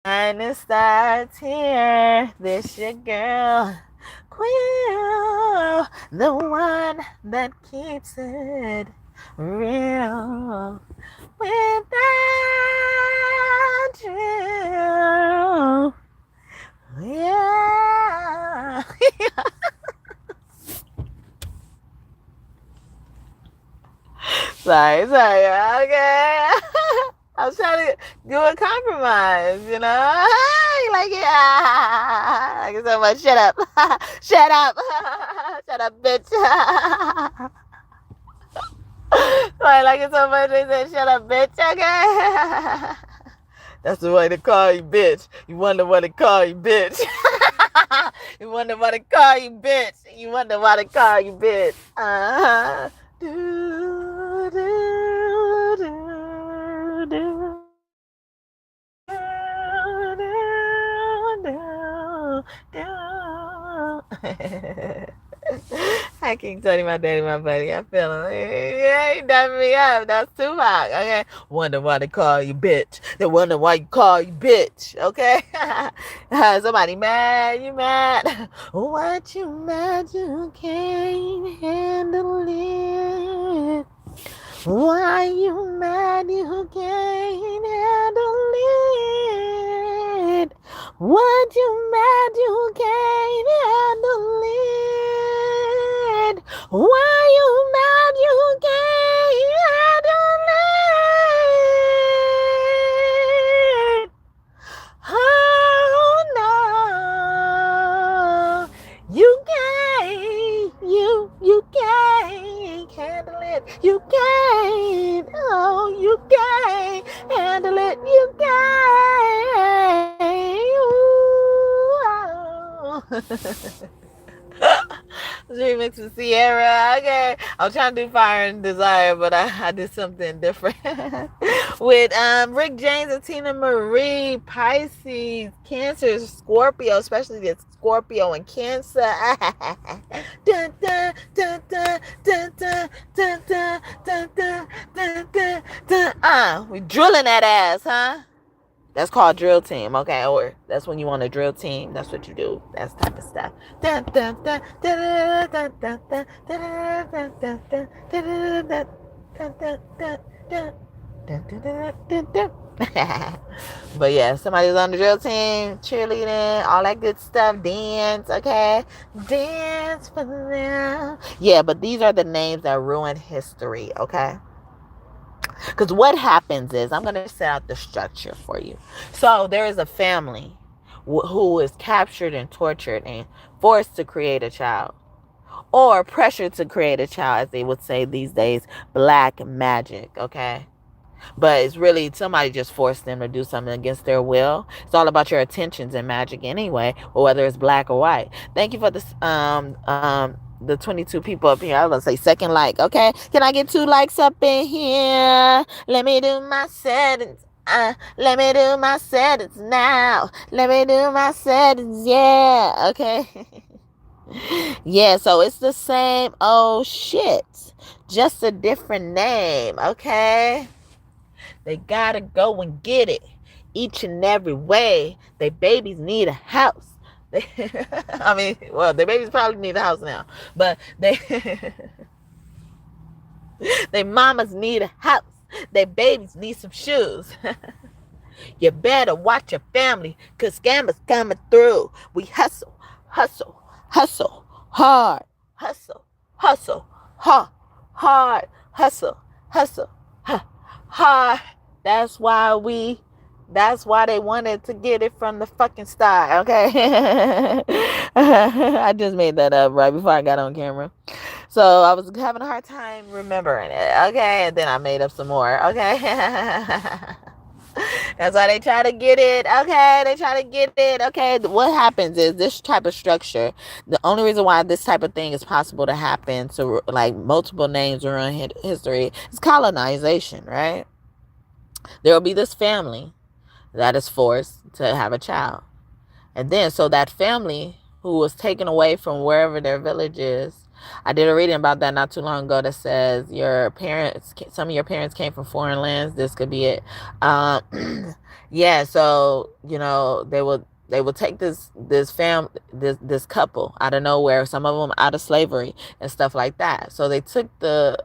And it starts here. This your girl, Quill, the one that keeps it real without you. Yeah. Sorry, okay. I was trying to do a compromise, you know? Like, yeah. Like so much. Shut up. Shut up. Shut up, bitch. I like it so much. They said, shut up, bitch. Okay. That's the way they call you, bitch. You wonder why they call you, bitch. You wonder why they call you, bitch. You wonder why they call you, bitch. Do, do, do, do. I keep telling my daddy, my buddy, I'm feeling yeah, he done me up. That's Tupac. Okay. Wonder why they call you bitch. They wonder why you call you bitch. Okay. Somebody mad, you mad. What you mad? You can't handle it. Why you mad? You can't handle it. What you mad? You can't handle it. Why you mad? You can't handle it. Oh no, you can't, you can't handle it. You can't, oh, you can't handle it. You can't. Ooh, oh. Remix with Sierra. Okay. I was trying to do Fire and Desire, but I did something different. With Rick James and Tina Marie, Pisces, Cancer, Scorpio, especially the Scorpio and Cancer. Dun, dun, dun, dun, dun, dun, dun, dun, dun, dun, dun, dun, dun. We drilling that ass, huh? That's called drill team, okay? Or that's when you want a drill team. That's what you do. That's type of stuff. Dun, dun, dun, dun, dun, dun, dun, dun, dun, dun, dun, dun, dun, dun, dun, dun. Dun, dun, dun, dun, dun. But yeah, somebody's on the drill team, cheerleading, all that good stuff, dance, okay? Dance for them. Yeah, but these are the names that ruin history, okay? Because what happens is, I'm going to set out the structure for you. So there is a family who is captured and tortured and forced to create a child, or pressured to create a child, as they would say these days, black magic, okay? But it's really somebody just forced them to do something against their will. It's all about your attentions in magic anyway, or whether it's black or white. Thank you for this the 22 people up here. I was gonna say second like, okay? Can I get 2 likes up in here? Let me do my settings. Let me do my settings now. Let me do my settings, yeah. Okay. Yeah, so it's the same old shit. Just a different name, okay? They gotta go and get it each and every way. They babies need a house. I mean, well, their babies probably need a house now, but they mamas need a house. Their babies need some shoes. You better watch your family, cause scammers coming through. We hustle, hustle, hustle, hard, hustle, hustle, hard, hustle, hustle, hard. That's why they wanted to get it from the fucking start, okay? I just made that up right before I got on camera. So I was having a hard time remembering it, okay? And then I made up some more, okay? That's why they try to get it, okay? They try to get it, okay? What happens is this type of structure, the only reason why this type of thing is possible to happen, so like multiple names around history, is colonization, right? There will be this family that is forced to have a child. And then, so that family who was taken away from wherever their village is, I did a reading about that not too long ago that says some of your parents came from foreign lands. This could be it. Yeah, so they will take this couple out of nowhere, some of them out of slavery and stuff like that. So they took the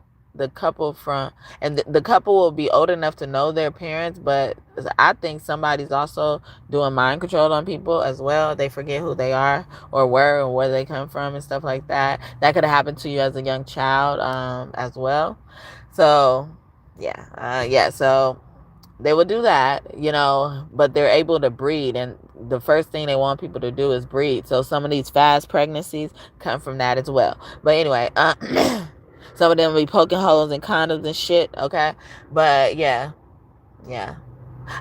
couple from, and the couple will be old enough to know their parents, but I think somebody's also doing mind control on people as well. They forget who they are or where they come from and stuff like that. That could have happened to you as a young child, as well. So so they will do that, but they're able to breed, and the first thing they want people to do is breed. So some of these fast pregnancies come from that as well. But anyway, some of them be poking holes in condoms and shit, okay? But yeah.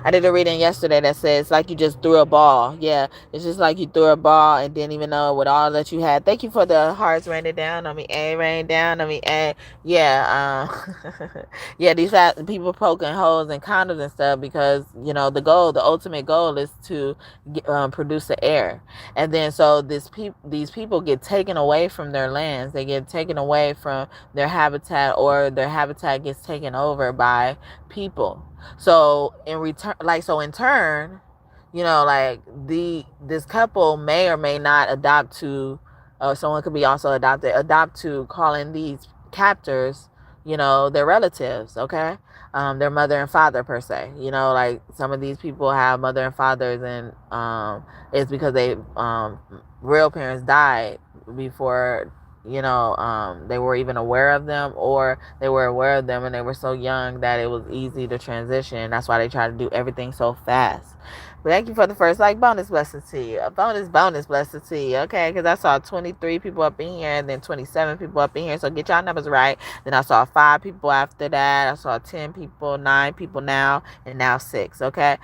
I did a reading yesterday that says like you just threw a ball. Yeah, it's just like you threw a ball and didn't even know with all that you had. Thank you for the hearts raining down on me. Rain down on me. Yeah, yeah. These people poking holes in condoms and stuff because the ultimate goal is to produce the air, and then so these people get taken away from their lands. They get taken away from their habitat, or their habitat gets taken over by people. So in turn, this couple may or may not adopt to, or someone could be also adopt to calling these captors, their relatives, okay? Their mother and father per se. Like some of these people have mother and fathers, and it's because they real parents died before they were even aware of them, or they were aware of them and they were so young that it was easy to transition. That's why they try to do everything so fast. But thank you for the first bonus blessing to you. A bonus blessing to you, okay? Because I saw 23 people up in here and then 27 people up in here. So get y'all numbers right. Then I saw 5 people after that. I saw 10 people, 9 people now, and now 6, okay?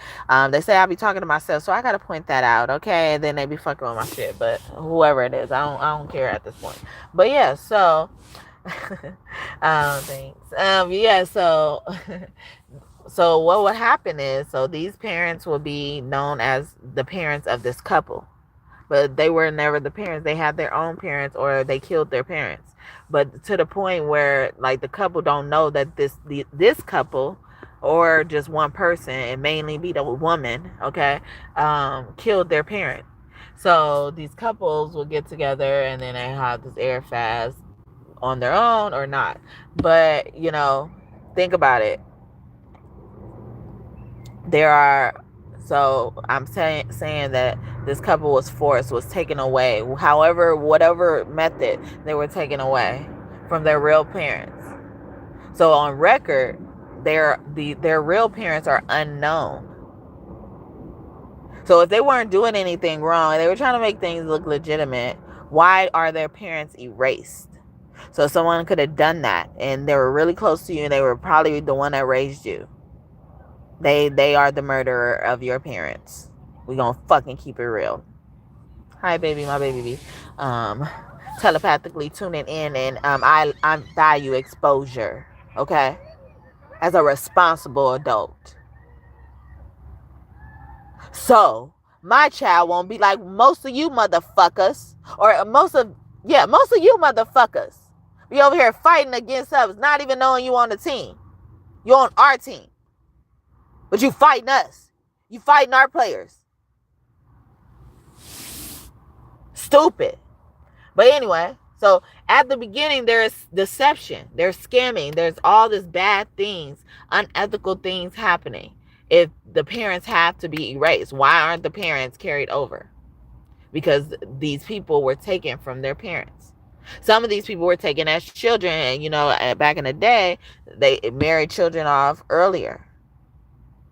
They say I be talking to myself, so I got to point that out, okay? And then they be fucking with my shit. But whoever it is, I don't care at this point. But yeah, so thanks. Yeah, so so what would happen is, so these parents will be known as the parents of this couple, but they were never the parents. They had their own parents, or they killed their parents. But to the point where like the couple don't know that this couple, or just one person, and mainly be the woman, okay, killed their parent. So these couples will get together and then they have this air fast on their own or not. But think about it. I'm saying that this couple was taken away, whatever method they were taken away from their real parents. So on record, their real parents are unknown. So if they weren't doing anything wrong, they were trying to make things look legitimate, why are their parents erased? So someone could have done that, and they were really close to you, and they were probably the one that raised you. They are the murderer of your parents. We gonna fucking keep it real. Hi, baby, my baby. Telepathically tuning in, and I value exposure. Okay, as a responsible adult. So my child won't be like most of you motherfuckers, or most of you motherfuckers be over here fighting against us, not even knowing you on the team. You're on our team. But you fighting us. You fighting our players. Stupid. But anyway, so at the beginning, there's deception. There's scamming. There's all this bad things, unethical things happening. If the parents have to be erased, why aren't the parents carried over? Because these people were taken from their parents. Some of these people were taken as children, and back in the day, they married children off earlier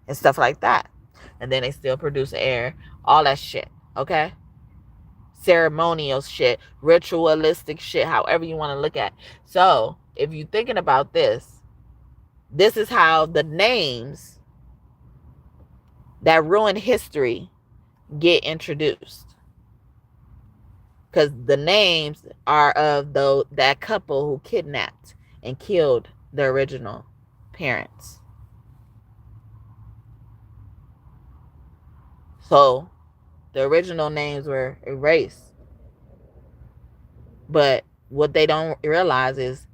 and stuff like that. And then they still produce air, all that shit, okay? Ceremonial shit, ritualistic shit, however you want to look at it. So if you're thinking about this is how the names that ruin history get introduced. Because the names are of that couple who kidnapped and killed the original parents. So the original names were erased. But what they don't realize is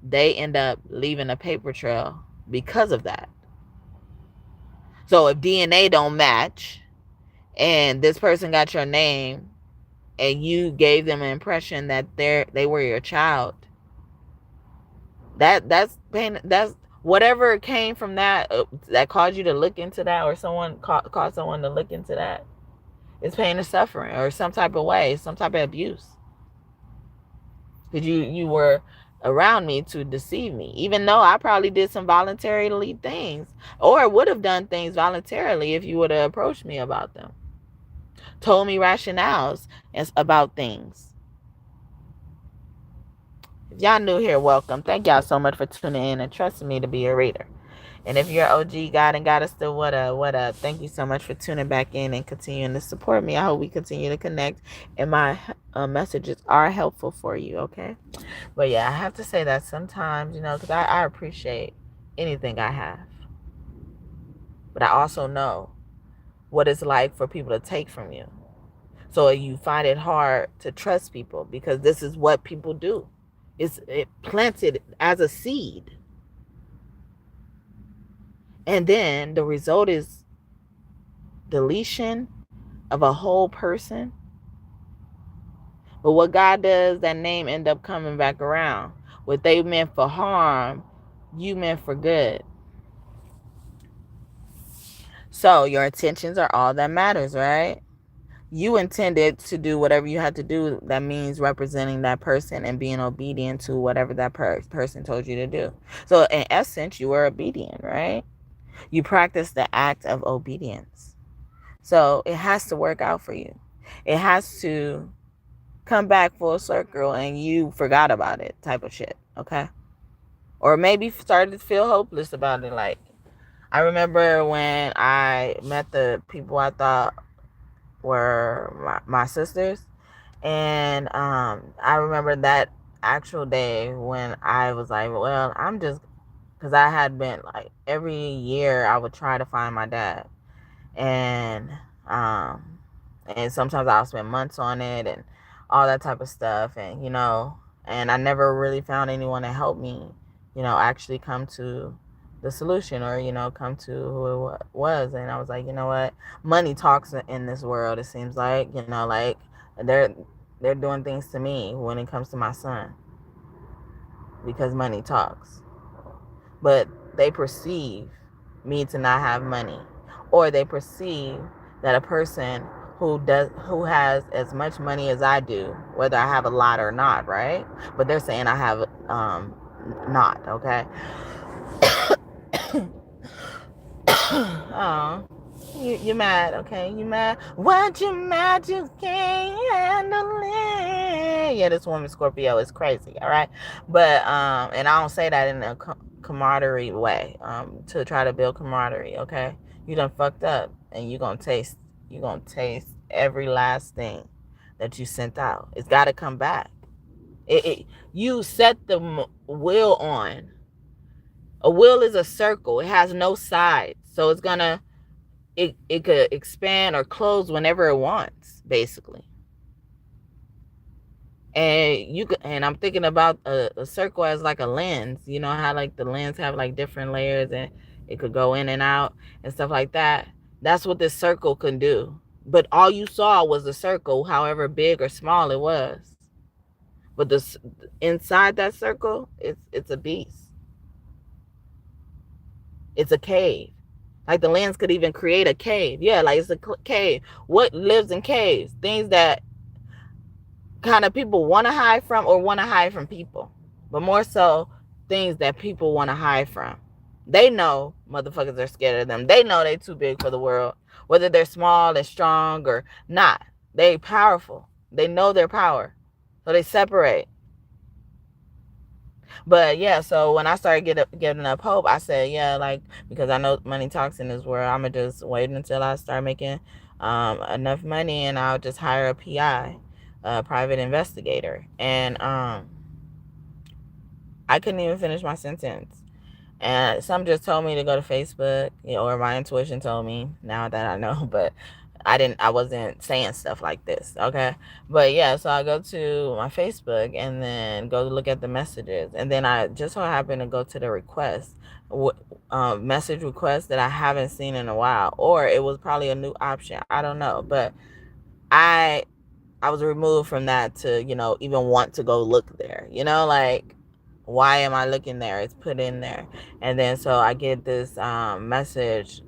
they end up leaving a paper trail because of that. So if DNA don't match and this person got your name and you gave them an impression that they were your child, that's pain. That's whatever came from that that caused you to look into that, or someone caused someone to look into that. It's pain and suffering, or some type of way, some type of abuse. Because you were around me to deceive me, even though I probably did some voluntarily things, or would have done things voluntarily if you would have approached me about them, told me rationales about things. If y'all new here, welcome. Thank y'all so much for tuning in and trusting me to be a reader. And if you're OG God and Goddess still, what up? Thank you so much for tuning back in and continuing to support me. I hope we continue to connect and my messages are helpful for you, okay? But yeah, I have to say that sometimes, because I appreciate anything I have. But I also know what it's like for people to take from you. So you find it hard to trust people because this is what people do. It planted as a seed. And then the result is deletion of a whole person. But what God does, that name end up coming back around. What they meant for harm, you meant for good. So your intentions are all that matters, right? You intended to do whatever you had to do. That means representing that person and being obedient to whatever that person told you to do. So in essence, you were obedient, right? You practice the act of obedience. So it has to work out for you. It has to come back full circle and you forgot about it type of shit, okay? Or maybe started to feel hopeless about it. Like, I remember when I met the people I thought were my sisters. And I remember that actual day when I was like, well, I'm just, because I had been like, every year I would try to find my dad. And sometimes I'll spend months on it and all that type of stuff. And, and I never really found anyone to help me, actually come to the solution or, come to who it was. And I was like, you know what? Money talks in this world, it seems like, like they're doing things to me when it comes to my son because money talks. But they perceive me to not have money, or they perceive that a person who has as much money as I do, whether I have a lot or not, right? But they're saying I have not, okay? Oh, you mad, okay? You mad? What you mad? You can't handle it. Yeah, this woman Scorpio is crazy, all right? But and I don't say that in a camaraderie way, to try to build camaraderie, okay? You done fucked up, and you gonna taste every last thing that you sent out. It's got to come back. You set the wheel on. A wheel is a circle. It has no sides. So it's gonna, it could expand or close whenever it wants, basically. And I'm thinking about a circle as like a lens. You know how like the lens have like different layers and it could go in and out and stuff like that. That's what this circle can do. But all you saw was the circle, however big or small it was. But inside that circle, it's a beast. It's a cave. Like the lens could even create a cave. Yeah, like it's a cave. What lives in caves? Things that kind of people want to hide from or want to hide from people. But more so, things that people want to hide from. They know motherfuckers are scared of them. They know they too big for the world. Whether they're small and strong or not. They powerful. They know their power. So they separate. But yeah, so when I started getting up hope, I said, yeah, like, because I know money talks in this world, I'm going to just wait until I start making enough money and I'll just hire a PI, a private investigator. And I couldn't even finish my sentence. And some just told me to go to Facebook, or my intuition told me now that I know, but I wasn't saying stuff like this, okay? But yeah, so I go to my Facebook and then go look at the messages, and then I just so happen to go to the request, message request that I haven't seen in a while, or it was probably a new option. I don't know, but I was removed from that to, even want to go look there. Like, why am I looking there? It's put in there. And then so I get this message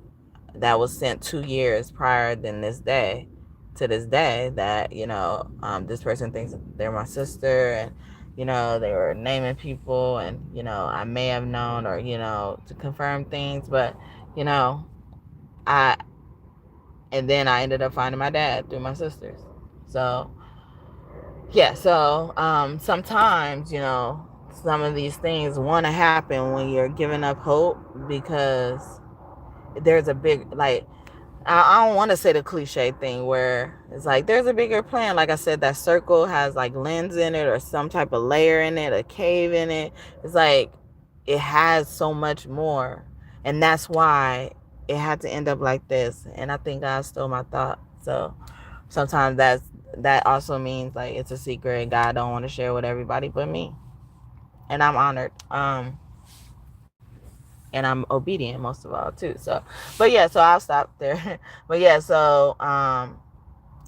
that was sent 2 years prior than this day to this day that, this person thinks they're my sister, and, they were naming people, and, I may have known, or, to confirm things, but, I, and then I ended up finding my dad through my sisters. So, yeah, so sometimes, some of these things want to happen when you're giving up hope, because there's a big, like, I don't want to say the cliche thing where it's like there's a bigger plan. Like I said, that circle has like lens in it, or some type of layer in it, a cave in it. It's like it has so much more. And that's why it had to end up like this. And I think God stole my thought. So sometimes that also means like it's a secret and God don't want to share with everybody but me. And I'm honored. And I'm obedient most of all too. So, but yeah, so I'll stop there. But yeah, so a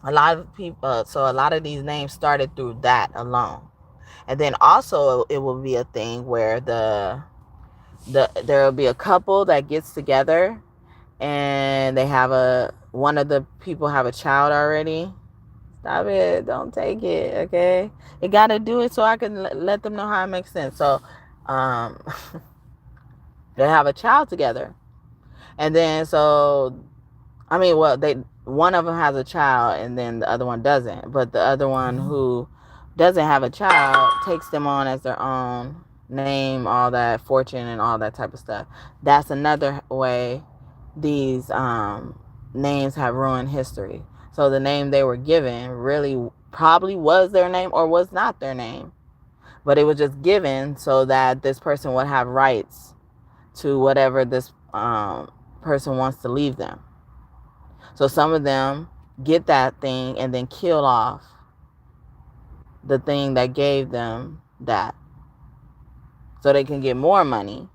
lot of people, so a lot of these names started through that alone. And then also it will be a thing where there will be a couple that gets together, and they have one of the people have a child already. Stop it. Don't take it. Okay. You got to do it so I can let them know how it makes sense. So, they have a child together. And then, so, one of them has a child, and then the other one doesn't. But the other one who doesn't have a child takes them on as their own name, all that, fortune, and all that type of stuff. That's another way these names have ruined history. So the name they were given really probably was their name or was not their name. But it was just given so that this person would have rights to whatever this person wants to leave them. So some of them get that thing and then kill off the thing that gave them that, so they can get more money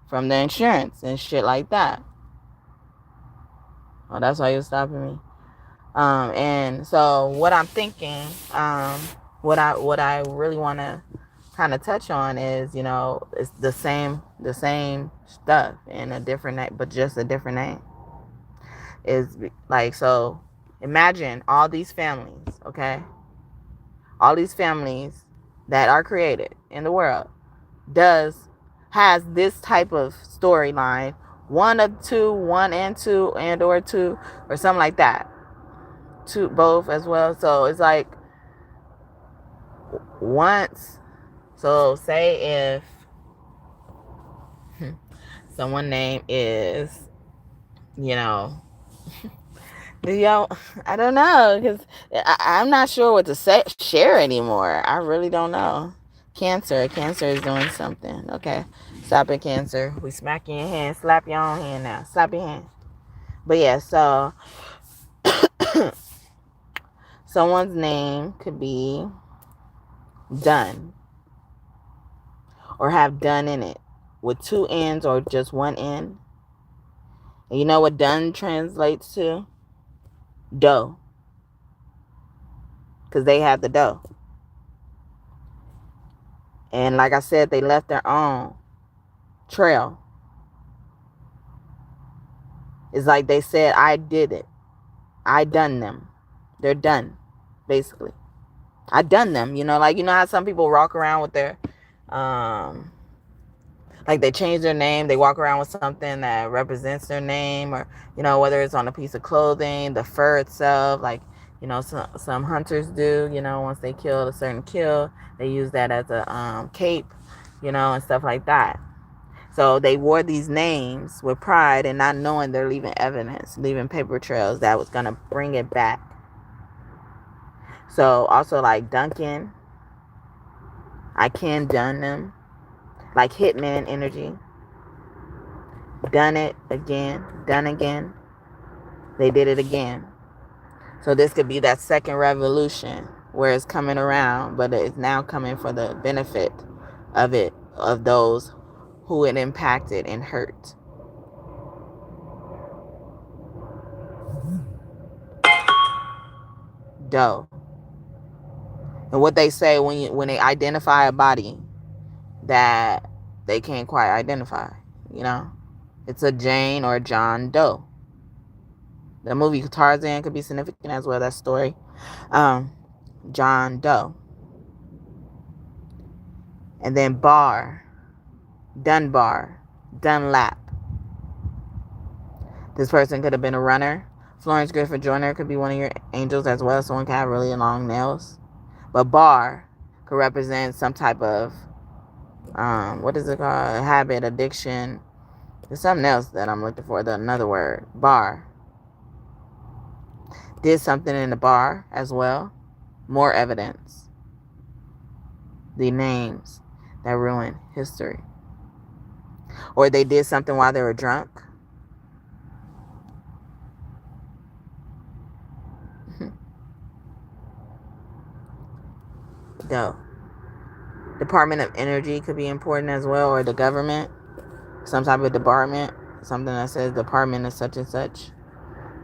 from the insurance and shit like that. Oh, that's why you're stopping me. And so what I'm thinking, what I really want to kind of touch on is, it's the same stuff in a different name, but just a different name. Is like, so imagine all these families, okay? All these families that are created in the world has this type of storyline, one and two, or two, or something like that. Two, both as well. So it's like once, so say if someone name is, I don't know, because I'm not sure what to share anymore. I really don't know. Cancer is doing something. Okay, stop it, Cancer. We smack your hand, slap your own hand now. Slap your hand. But yeah, so someone's name could be Done, or have done in it, with two N's or just one N. And you know what done translates to? Dough. Because they had the dough. And like I said, they left their own trail. It's like they said, I did it. I done them. They're done, basically. I done them. Like, how some people walk around with their, like they change their name. They walk around with something that represents their name, or, whether it's on a piece of clothing, the fur itself, like, some hunters do, once they kill a certain kill, they use that as a cape, and stuff like that. So they wore these names with pride and not knowing they're leaving evidence, leaving paper trails that was going to bring it back. So also like Duncan, I can done them, like Hitman energy. Done it again, done again. They did it again. So this could be that second revolution where it's coming around, but it's now coming for the benefit of it, of those who it impacted and hurt. Doe. And what they say when they identify a body that they can't quite identify, you know, it's a Jane or a John Doe. The movie Tarzan could be significant as well. That story, John Doe. And then Bar, Dunbar, Dunlap. This person could have been a runner. Florence Griffith Joyner could be one of your angels as well. Someone could have really long nails. But Bar could represent some type of, what is it called? Habit, addiction. There's something else that I'm looking for. Another word. Bar. Did something in the bar as well. More evidence. The names that ruin history. Or they did something while they were drunk. Doe. Department of Energy could be important as well, or the government. Some type of department. Something that says department of such and such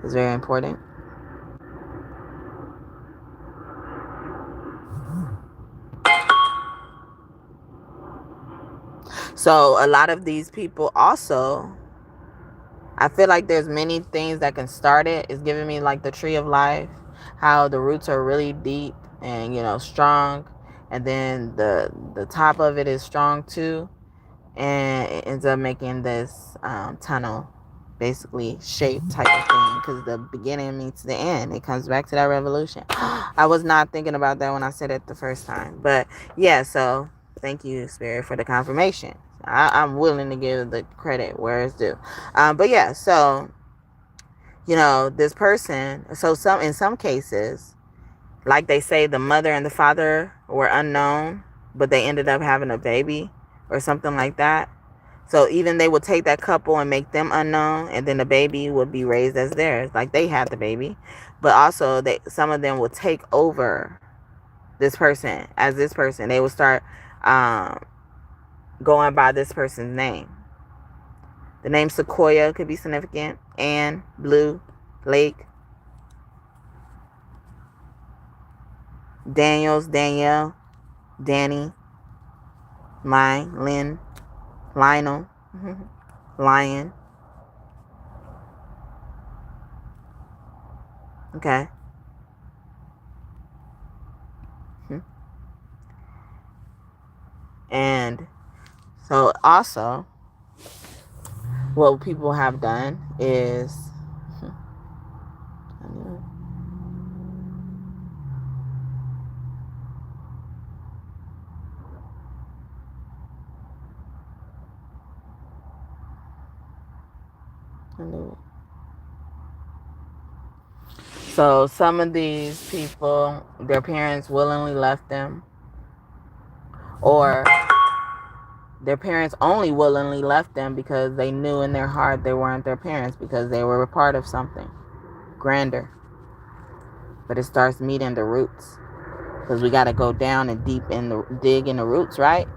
is very important. So a lot of these people also, I feel like there's many things that can start it. It's giving me like the tree of life, how the roots are really deep and, you know, strong. And then the top of it is strong too. And it ends up making this tunnel, basically shape type of thing. Because the beginning meets the end. It comes back to that revolution. I was not thinking about that when I said it the first time. But yeah, so thank you, Spirit, for the confirmation. I'm willing to give the credit where it's due. But yeah, so, you know, this person, so in some cases, like they say, the mother and the father were unknown, but they ended up having a baby or something like that. So even they would take that couple and make them unknown, and then the baby would be raised as theirs, like they had the baby. But also, some of them would take over this person as this person. They would start going by this person's name. The name Sequoia could be significant. Anne, Blue, Lake. Daniels, Danielle, Danny, Lynn, Lionel, Lion. Okay. And so also, what people have done is, so some of these people, their parents willingly left them, or their parents only willingly left them because they knew in their heart they weren't their parents, because they were a part of something grander. But it starts meeting the roots, because we got to go down and dig in the roots, right?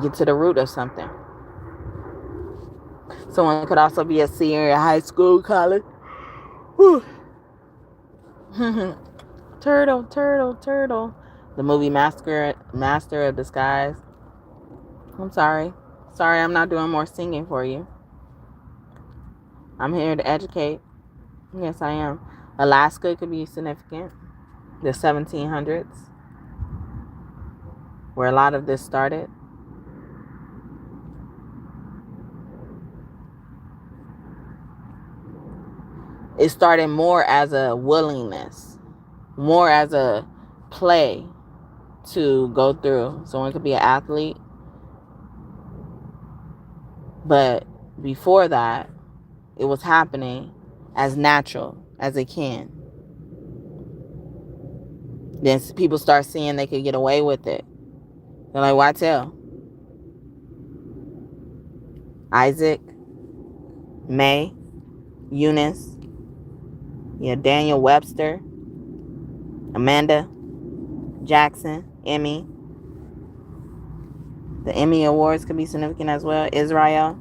Get to the root of something. Someone could also be a senior in high school, college. Turtle, turtle, turtle. The movie Master of Disguise. I'm sorry. Sorry, I'm not doing more singing for you. I'm here to educate. Yes, I am. Alaska could be significant. The 1700s, where a lot of this started. It started more as a willingness, more as a play to go through. Someone could be an athlete, but before that, it was happening as natural as it can. Then people start seeing they could get away with it. They're like, why tell? Isaac, May, Eunice, Yeah, Daniel Webster, Amanda Jackson, Emmy. The Emmy Awards could be significant as well. Israel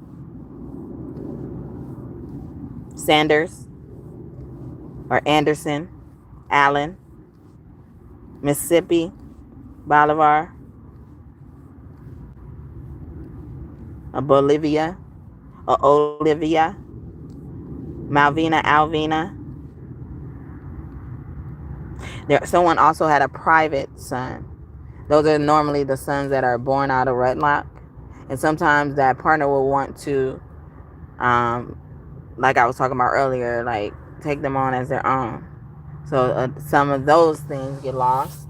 Sanders or Anderson, Allen, Mississippi, Bolivar, Bolivia, or Olivia, Malvina, Alvina. Someone also had a private son. Those are normally the sons that are born out of wedlock. And sometimes that partner will want to, like I was talking about earlier, like take them on as their own. So some of those things get lost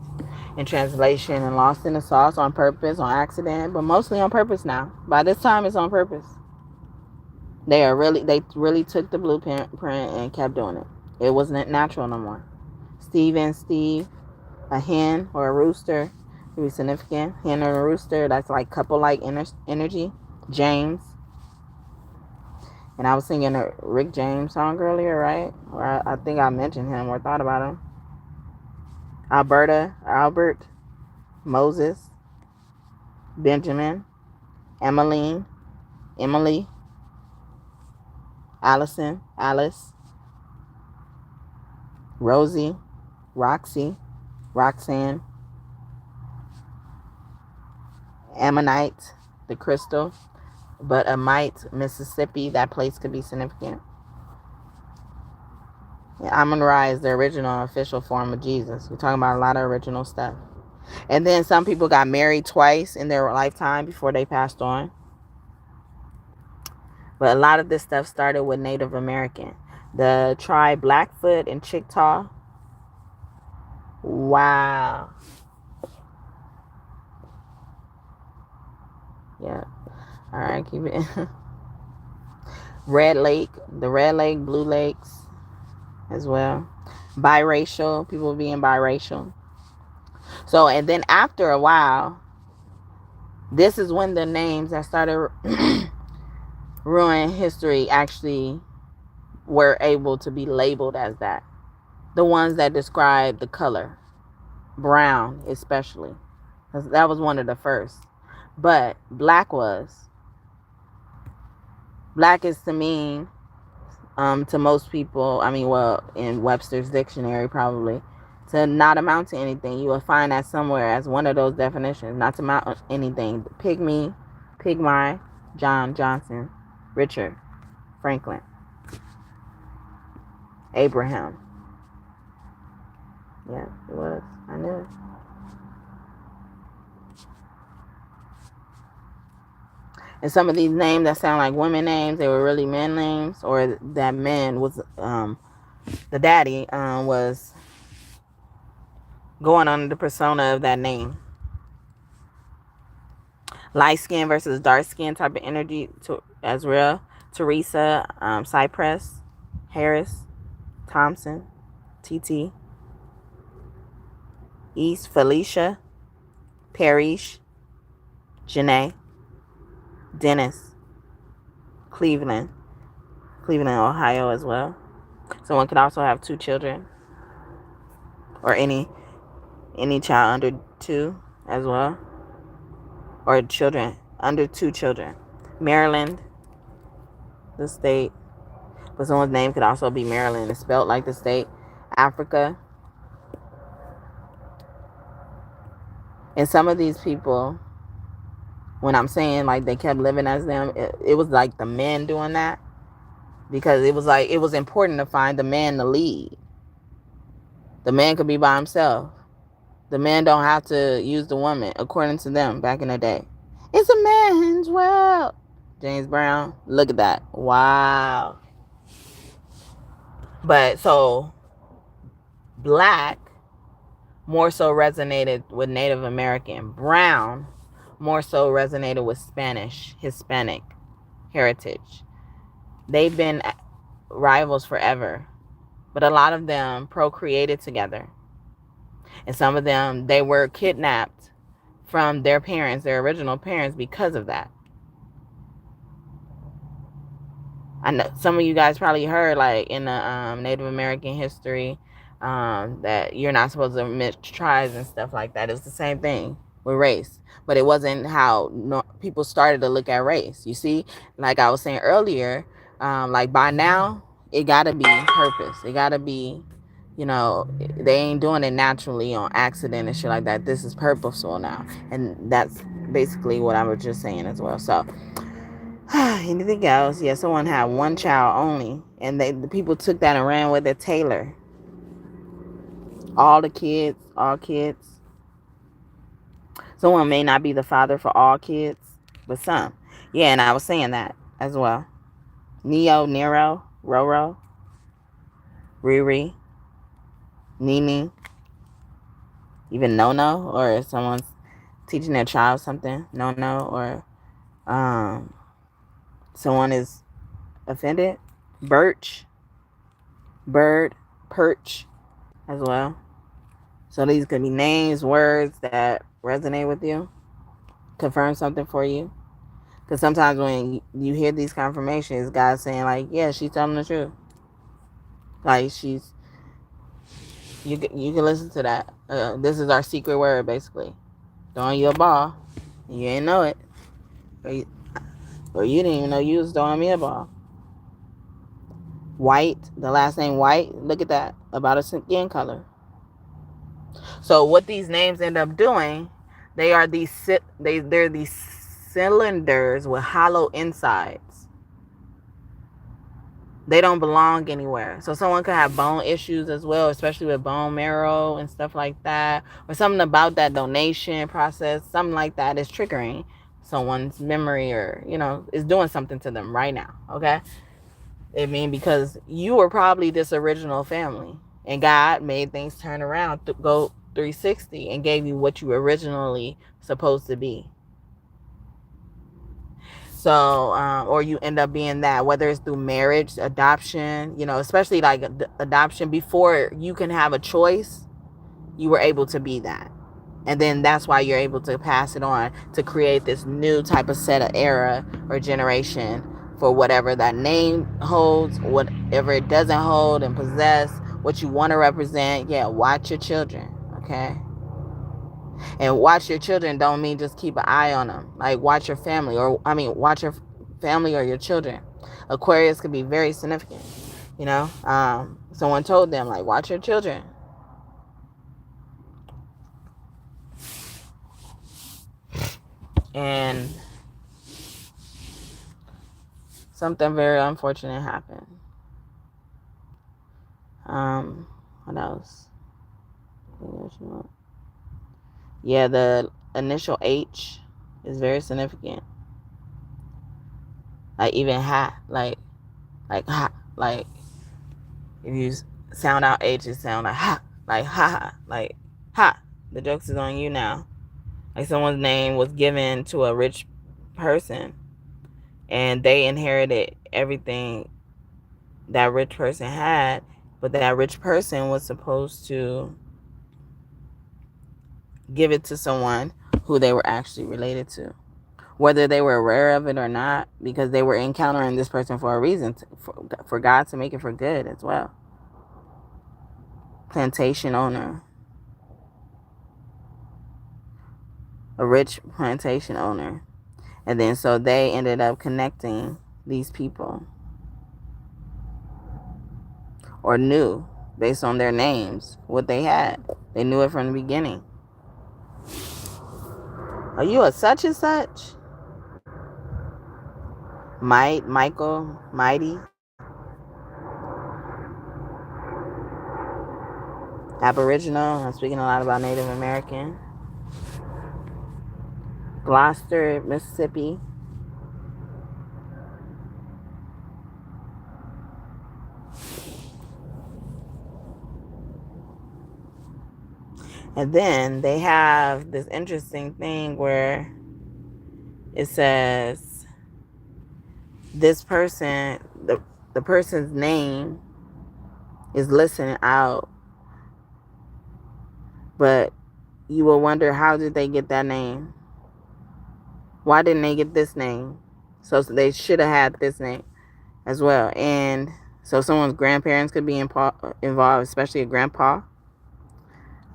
in translation and lost in the sauce on purpose, on accident, but mostly on purpose now. By this time, it's on purpose. They really took the blueprint and kept doing it. It wasn't natural no more. Steve and Steve, a hen or a rooster could be significant. Hen or a rooster, that's like couple-like energy. James. And I was singing a Rick James song earlier, right? Or I think I mentioned him or thought about him. Alberta, Albert, Moses, Benjamin, Emmeline, Emily, Allison, Alice, Rosie, Roxy, Roxanne, Ammonite, the crystal, but Amite, Mississippi, that place could be significant. Yeah, Amun-Ra is the original official form of Jesus. We're talking about a lot of original stuff. And then some people got married twice in their lifetime before they passed on. But a lot of this stuff started with Native American. The tribe Blackfoot and Chickasaw. Wow. Yeah. All right, keep it. Red Lake, the Red Lake, Blue Lakes as well. Biracial, people being biracial. So, and then after a while, this is when the names that started ruin history actually were able to be labeled as that. The ones that describe the color. Brown, especially. That was one of the first. But black was. Black is to mean, to most people, I mean, well, in Webster's dictionary probably, to not amount to anything. You will find that somewhere as one of those definitions. Not to amount to anything. Pygmy, Pygmy, John Johnson, Richard, Franklin, Abraham. Yeah, it was. I knew it. And some of these names that sound like women names, they were really men names, or that man was, the daddy was going under the persona of that name. Light skin versus dark skin type of energy as real. Teresa, Cypress, Harris, Thompson, TT, East, Felicia, Parrish, Janae, Dennis, Cleveland, Ohio as well. Someone could also have 2 children, or any child under 2 as well, or children under 2 children. Maryland, the state, but someone's name could also be Maryland. It's spelled like the state. Africa. And some of these people, when I'm saying like they kept living as them, it was like the men doing that, because it was like it was important to find the man to lead. The man could be by himself. The man don't have to use the woman, according to them back in the day. It's a man's world. James Brown, look at that. Wow. But so black more so resonated with Native American. Brown more so resonated with Spanish, Hispanic heritage. They've been rivals forever, but a lot of them procreated together. And some of them, they were kidnapped from their parents, their original parents, because of that. I know some of you guys probably heard, like, in the Native American history, that you're not supposed to mix tribes and stuff like that. It's the same thing with race, but it wasn't how people started to look at race. You see, like I was saying earlier, like by now, it gotta be purpose. It gotta be, they ain't doing it naturally on accident and shit like that. This is purposeful now, and that's basically what I was just saying as well. So anything else? Yeah, someone had one child only, and the people took that and ran with it. Taylor, all kids. Someone may not be the father for all kids, but some. Yeah, and I was saying that as well. Nero, Roro, Riri, Nini, even Nono, or if someone's teaching their child something, Nono, or someone is offended. Birch, Bird, Perch, as well. So these could be names, words that resonate with you, confirm something for you. Because sometimes when you hear these confirmations, God's saying, like, yeah, she's telling the truth. Like, you can listen to that. This is our secret word, basically. Throwing you a ball, and you ain't know it. Or you didn't even know you was throwing me a ball. White, the last name White, look at that, about a skin color. So what these names end up doing, they're these cylinders with hollow insides. They don't belong anywhere. So someone could have bone issues as well, especially with bone marrow and stuff like that, or something about that donation process, something like that is triggering someone's memory, or is doing something to them right now. Okay, because you were probably this original family, and God made things turn around, go 360, and gave you what you were originally supposed to be. So, or you end up being that, whether it's through marriage, adoption, especially like adoption, before you can have a choice, you were able to be that. And then that's why you're able to pass it on to create this new type of set of era or generation for whatever that name holds, whatever it doesn't hold and possess, what you want to represent. Yeah, watch your children, okay? And watch your children don't mean just keep an eye on them. Like, watch your family, watch your family or your children. Aquarius could be very significant, someone told them, like, watch your children. And something very unfortunate happened. What else? Yeah, the initial H is very significant. Like, even ha, like ha, like if you sound out H, it sound like ha, like ha. The joke is on you now. Like, someone's name was given to a rich person, and they inherited everything that rich person had, but that rich person was supposed to give it to someone who they were actually related to, whether they were aware of it or not, because they were encountering this person for a reason, for God to make it for good as well. Plantation owner, a rich plantation owner. And then so they ended up connecting these people, or knew based on their names what they had. They knew it from the beginning. Are you a such and such? Michael, Mighty, Aboriginal. I'm speaking a lot about Native American. Gloucester, Mississippi. And then they have this interesting thing where it says this person, the person's name is listed out, but you will wonder, how did they get that name? Why didn't they get this name? So they should have had this name. as well. And so someone's grandparents could be involved, especially a grandpa.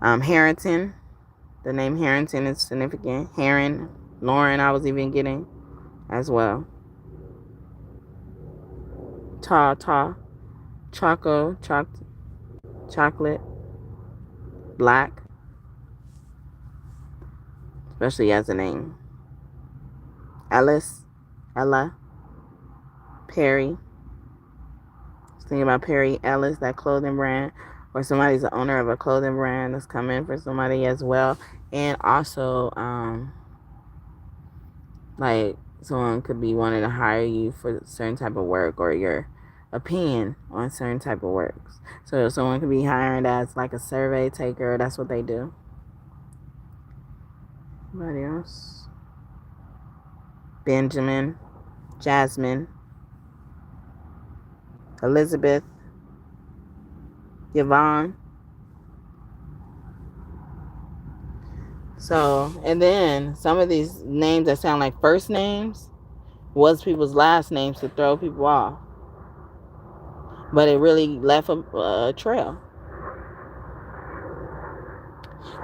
Harrington, the name Harrington is significant. Heron, Lauren, I was even getting as well. Chocolate, black, especially as a name. Ella, Perry. Thinking about Perry Ellis, that clothing brand, or somebody's the owner of a clothing brand that's coming for somebody as well. And also, like someone could be wanting to hire you for a certain type of work or your opinion on certain type of works. So someone could be hired as like a survey taker. That's what they do. Anybody else? Benjamin, Jasmine, Elizabeth, Yvonne. So, and then some of these names that sound like first names was people's last names to throw people off. But it really left a trail.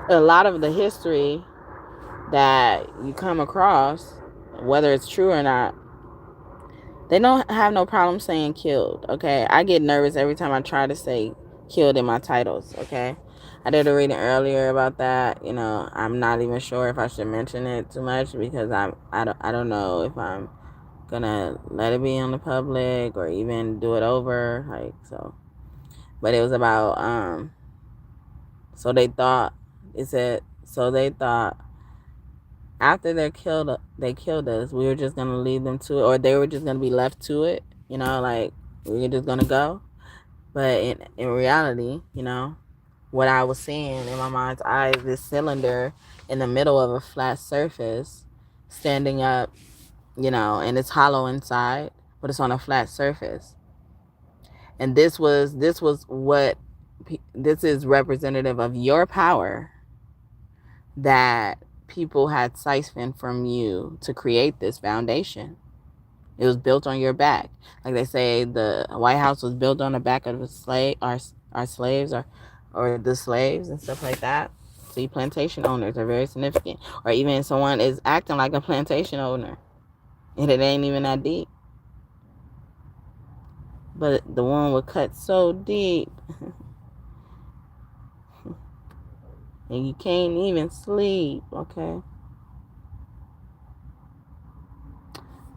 A lot of the history that you come across, whether it's true or not, they don't have no problem saying killed, okay? I get nervous every time I try to say killed in my titles, okay? I did a reading earlier about that. You know, I'm not even sure if I should mention it too much because I don't know if I'm gonna let it be on the public or even do it over, like, so. But it was about so they thought after they killed us, we were just gonna leave them to it, or they were just gonna be left to it, you know, like we were just gonna go. But in reality, you know, what I was seeing in my mind's eye, this cylinder in the middle of a flat surface standing up, you know, and it's hollow inside, but it's on a flat surface. And this is representative of your power that people had siphoned from you to create this foundation. It was built on your back. Like they say, the White House was built on the back of our slaves or the slaves and stuff like that. See, plantation owners are very significant. Or even someone is acting like a plantation owner and it ain't even that deep. But the one would cut so deep and you can't even sleep, okay?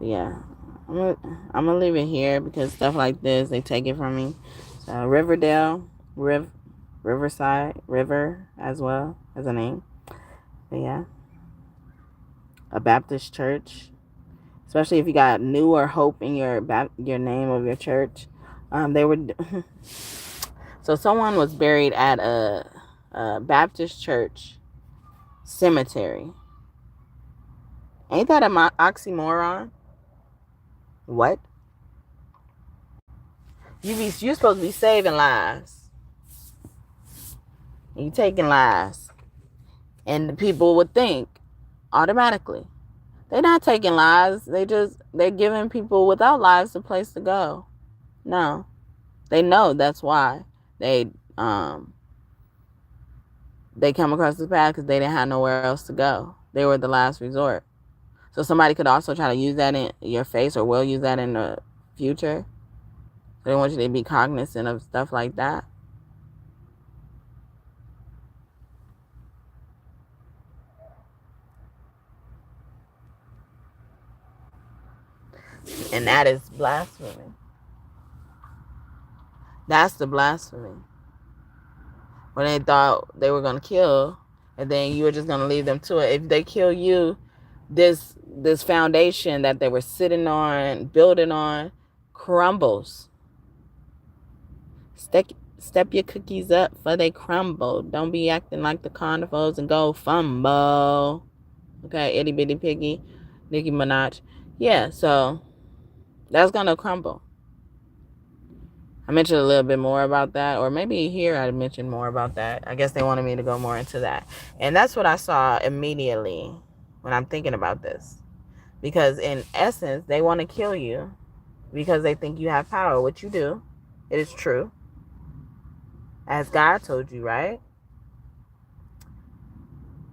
Yeah, I'm gonna leave it here because stuff like this, they take it from me. So Riverdale, Riverside, River as well as a name. But yeah, a Baptist church, especially if you got New or Hope in your name of your church. They were so someone was buried at a Baptist church cemetery. Ain't that an oxymoron? What? You're supposed to be saving lives. You taking lives. And the people would think automatically. They're not taking lives. They're giving people without lives a place to go. No. They know that's why they come across this path, because they didn't have nowhere else to go. They were the last resort. So somebody could also try to use that in your face, or will use that in the future. They want you to be cognizant of stuff like that. And that is blasphemy. That's the blasphemy. When they thought they were going to kill, and then you were just going to leave them to it. If they kill you, this foundation that they were sitting on, building on, crumbles. Step your cookies up for they crumble. Don't be acting like the carnivals and go fumble. Okay, itty bitty piggy, Nicki Minaj. Yeah, so that's gonna crumble. I mentioned a little bit more about that, or maybe here I mentioned more about that. I guess they wanted me to go more into that. And that's what I saw immediately when I'm thinking about this. Because in essence, they want to kill you. because they think you have power, which you do. It is true. As God told you, right?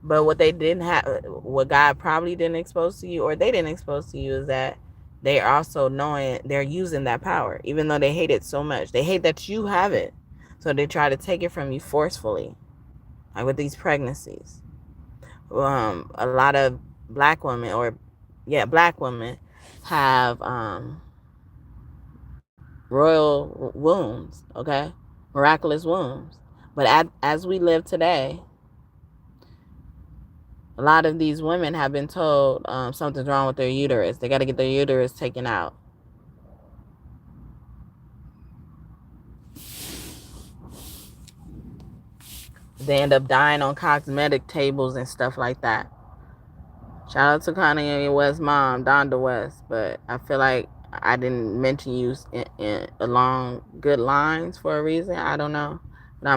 But what they didn't have, what God probably didn't expose to you, or they didn't expose to you, is that they're also knowing they're using that power, even though they hate it so much. They hate that you have it. So they try to take it from you forcefully, like with these pregnancies. A lot of black women, black women have royal wombs, okay? Miraculous wombs. But as we live today, a lot of these women have been told something's wrong with their uterus. They got to get their uterus taken out. They end up dying on cosmetic tables and stuff like that. Shout out to Kanye West's mom, Donda West. But I feel like I didn't mention you along good lines for a reason. I don't know. But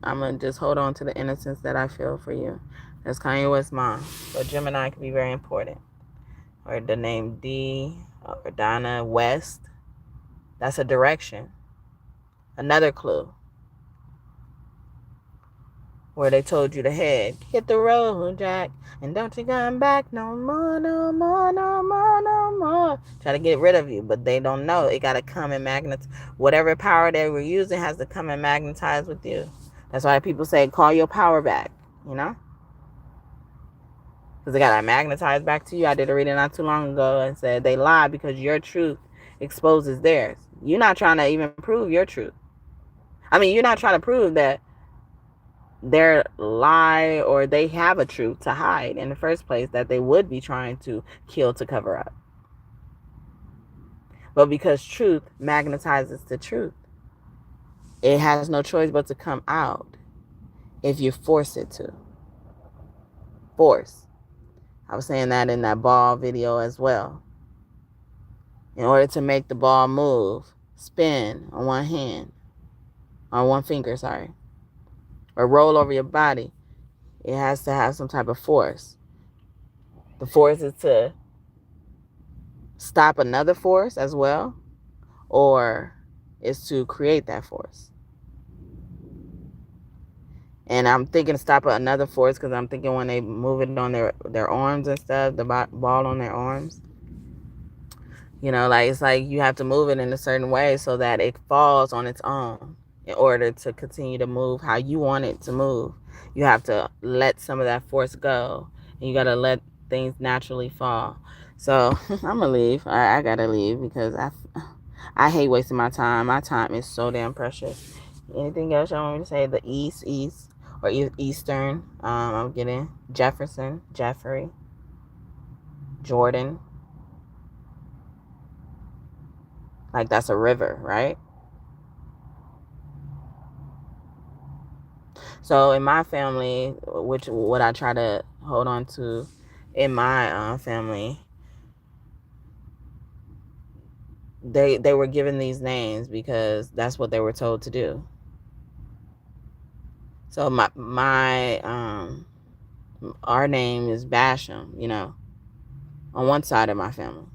I'm just hold on to the innocence that I feel for you. That's Kanye West's mom. So Gemini can be very important. Or the name D or Donna West. That's a direction. Another clue. Where they told you to head. Hit the road, Jack. And don't you come back no more, no more, no more, no more. Try to get rid of you, but they don't know. It got to come and magnetize. Whatever power they were using has to come and magnetize with you. That's why people say, call your power back, you know? Because they got to magnetize back to you. I did a reading not too long ago and said they lie because your truth exposes theirs. You're not trying to even prove your truth. I mean, you're not trying to prove that their lie or they have a truth to hide in the first place that they would be trying to kill to cover up. But because truth magnetizes the truth, it has no choice but to come out if you force it to. Force. I was saying that in that ball video as well. In order to make the ball move, spin on one hand, on one finger, or roll over your body, it has to have some type of force. The force is to stop another force as well, or is to create that force. And I'm thinking stop another force because I'm thinking when they move it on their arms and stuff, the ball on their arms. You know, like it's like you have to move it in a certain way so that it falls on its own in order to continue to move how you want it to move. You have to let some of that force go, and you got to let things naturally fall. So I'm going to leave. I got to leave because I hate wasting my time. My time is so damn precious. Anything else y'all want me to say? The East, or Eastern. I'm getting Jefferson, Jeffrey, Jordan. Like that's a river, right? So in my family, which what I try to hold on to in my family, they were given these names because that's what they were told to do. So our name is Basham, you know, on one side of my family.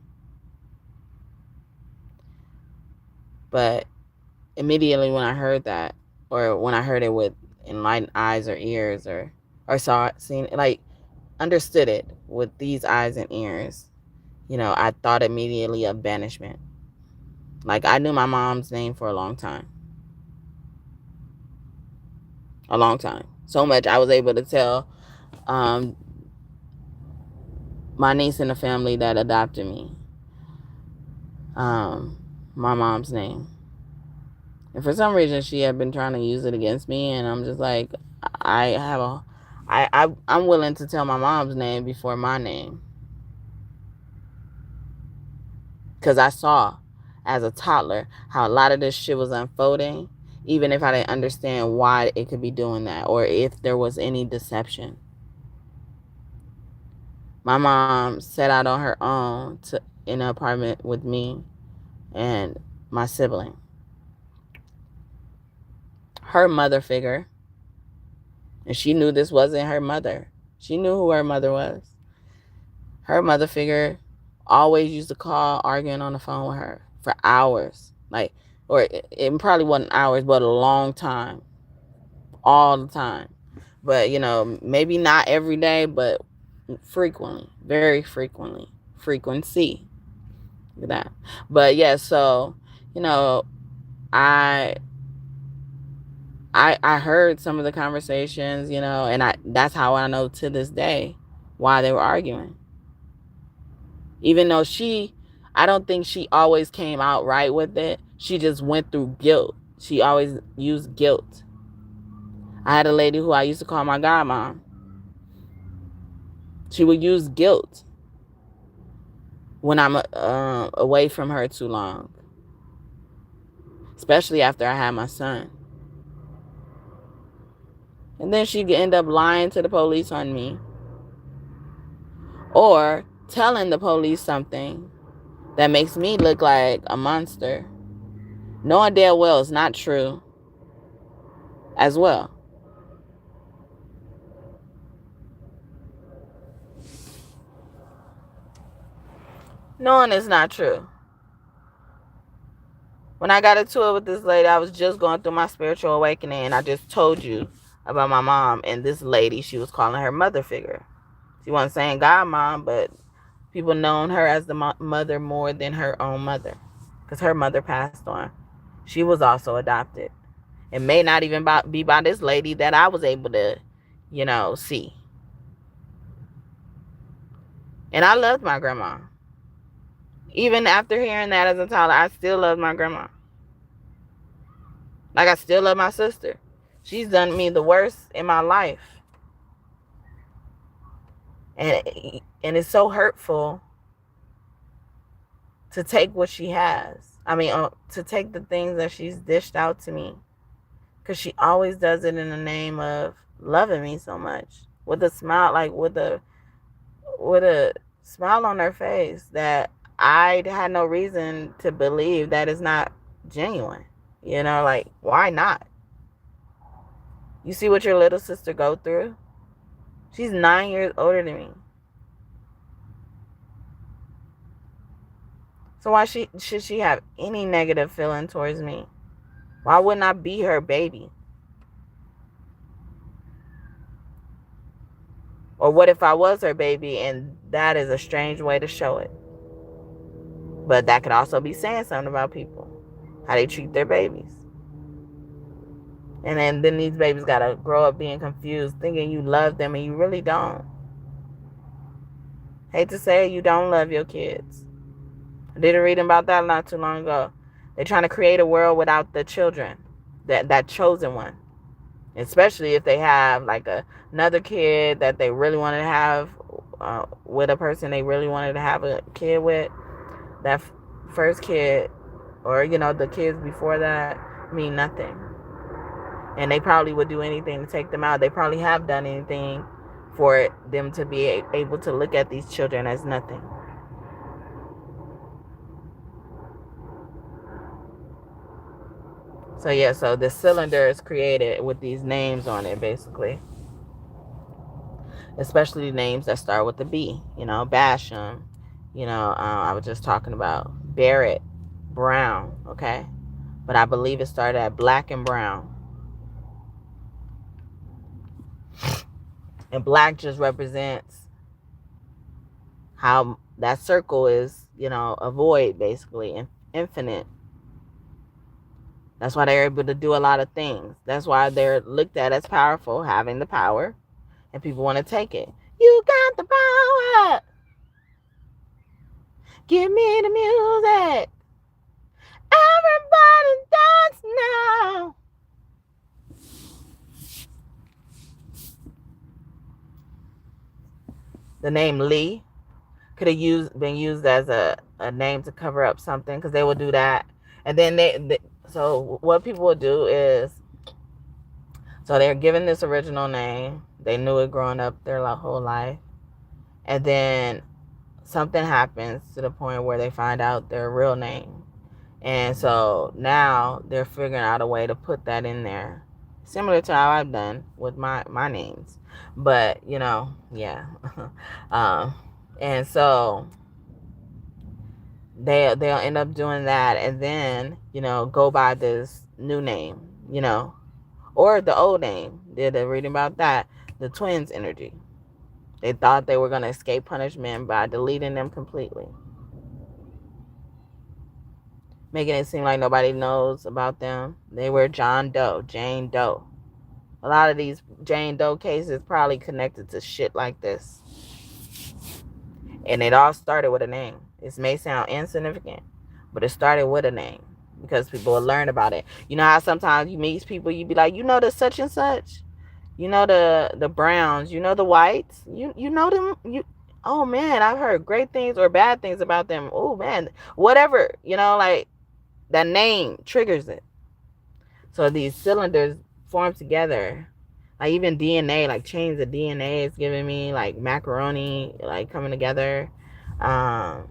But immediately when I heard that, or when I heard it with enlightened eyes or ears, or saw it, seen it, like understood it with these eyes and ears, you know, I thought immediately of banishment. Like I knew my mom's name for a long time. A long time. So much I was able to tell my niece in the family that adopted me my mom's name. And for some reason she had been trying to use it against me, and I'm just like, I'm willing to tell my mom's name before my name. Because I saw as a toddler how a lot of this shit was unfolding, even if I didn't understand why it could be doing that or if there was any deception. My mom set out on her own in an apartment with me and my sibling. Her mother figure, and she knew this wasn't her mother. She knew who her mother was. Her mother figure always used to call, arguing on the phone with her for hours. Like, or it probably wasn't hours, but a long time. All the time. But, maybe not every day, but frequently. Very frequently. Frequency. Look at that. But, yeah, so, I heard some of the conversations, and that's how I know to this day why they were arguing. Even though I don't think she always came out right with it. She just went through guilt. She always used guilt. I had a lady who I used to call my godmom. She would use guilt when I'm away from her too long. Especially after I had my son. And then she'd end up lying to the police on me. Or telling the police something that makes me look like a monster. Knowing damn well it's not true as well. Knowing it's not true. When I got into it with this lady, I was just going through my spiritual awakening, and I just told you about my mom and this lady. She was calling her mother figure. She wasn't saying godmom, but people known her as the mother more than her own mother, because her mother passed on. She was also adopted. It may not even be by this lady that I was able to, see. And I loved my grandma. Even after hearing that as a child, I still love my grandma. Like I still love my sister. She's done me the worst in my life. And it's so hurtful to take what she has. I mean, to take the things that she's dished out to me. Because she always does it in the name of loving me so much. With a smile, like with a smile on her face that I had no reason to believe that is not genuine. Like, why not? You see what your little sister go through? She's 9 years older than me. So why should she have any negative feeling towards me? Why wouldn't I be her baby? Or what if I was her baby and that is a strange way to show it? But that could also be saying something about people. How they treat their babies. And then these babies got to grow up being confused, thinking you love them and you really don't. Hate to say it, you don't love your kids. I did a reading about that not too long ago. They're trying to create a world without the children, that chosen one. Especially if they have like another kid that they really wanted to have with a person they really wanted to have a kid with. That first kid, or the kids before that, mean nothing. And they probably would do anything to take them out. They probably have done anything for them to be able to look at these children as nothing. So yeah, so the cylinder is created with these names on it, basically. Especially names that start with the B. Basham. I was just talking about Barrett, Brown, okay? But I believe it started at Black and Brown. And black just represents how that circle is, a void, basically, infinite. That's why they're able to do a lot of things. That's why they're looked at as powerful, having the power, and people want to take it. You got the power. Give me the music. Everybody dance now. The name Lee could have been used as a name to cover up something, because they will do that. And then so what people will do is, so they're given this original name. They knew it growing up their whole life. And then something happens to the point where they find out their real name. And so now they're figuring out a way to put that in there. Similar to how I've done with my names. But, yeah. And so they'll end up doing that, and then, go by this new name, or the old name. They're reading about that, the twins energy. They thought they were going to escape punishment by deleting them completely, making it seem like nobody knows about them. They were John Doe, Jane Doe. A lot of these Jane Doe cases probably connected to shit like this. And it all started with a name. It may sound insignificant, but it started with a name because people will learn about it. You know how sometimes you meet people, you be like, the such and such, the Browns, the Whites, you know them, oh man, I've heard great things or bad things about them. Oh man, whatever, like that name triggers it. So these cylinders form together. Like even DNA, like chains of DNA is giving me like macaroni, like coming together. And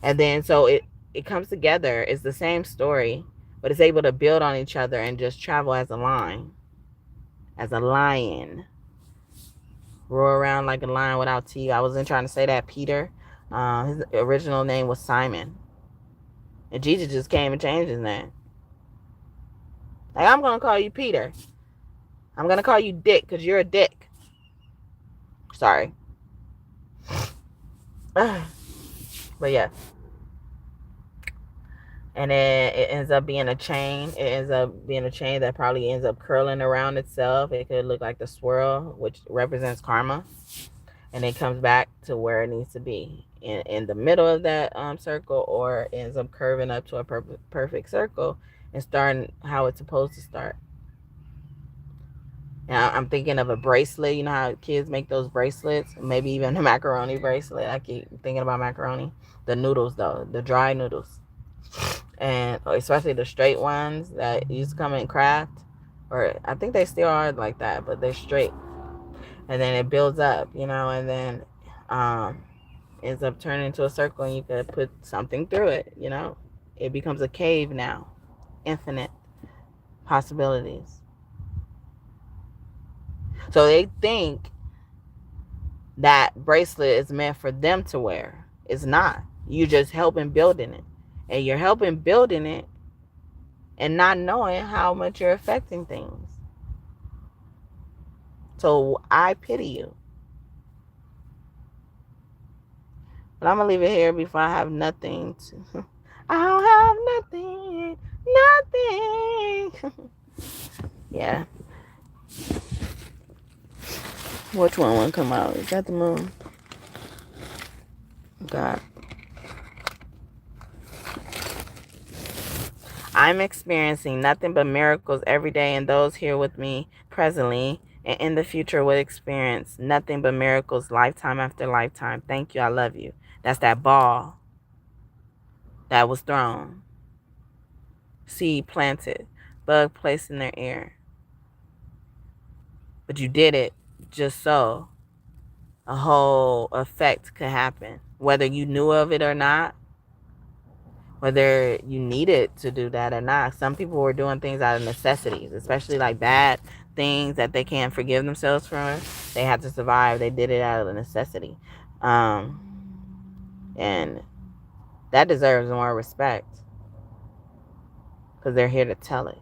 then so it comes together. It's the same story, but it's able to build on each other and just travel as a line. As a lion. Roar around like a lion without teeth. I wasn't trying to say that, Peter. His original name was Simon. And Jesus just came and changed his name. Like, I'm going to call you Peter. I'm going to call you Dick because you're a dick. Sorry. But yeah. And then it ends up being a chain. It ends up being a chain that probably ends up curling around itself. It could look like the swirl, which represents karma. And it comes back to where it needs to be. In the middle of that circle, or it ends up curving up to a perfect circle and starting how it's supposed to start. Now, I'm thinking of a bracelet. You know how kids make those bracelets? Maybe even a macaroni bracelet. I keep thinking about macaroni. The noodles, though. The dry noodles. And especially the straight ones that used to come in craft. Or I think they still are like that, but they're straight. And then it builds up, and then ends up turning into a circle, and you could put something through it, It becomes a cave now. Infinite possibilities. So they think that bracelet is meant for them to wear. It's not. You're just helping building it. And you're helping building it and not knowing how much you're affecting things. So I pity you. But I'm going to leave it here before I have nothing to... I don't have nothing. Yeah. Which one will come out? Is that the moon? God. I'm experiencing nothing but miracles every day, and those here with me presently and in the future will experience nothing but miracles lifetime after lifetime. Thank you. I love you. That's that ball that was thrown. Seed planted. Bug placed in their ear. But you did it just so a whole effect could happen. Whether you knew of it or not. Whether you needed to do that or not. Some people were doing things out of necessities. Especially like bad things that they can't forgive themselves for. They had to survive. They did it out of necessity. And that deserves more respect. Because they're here to tell it.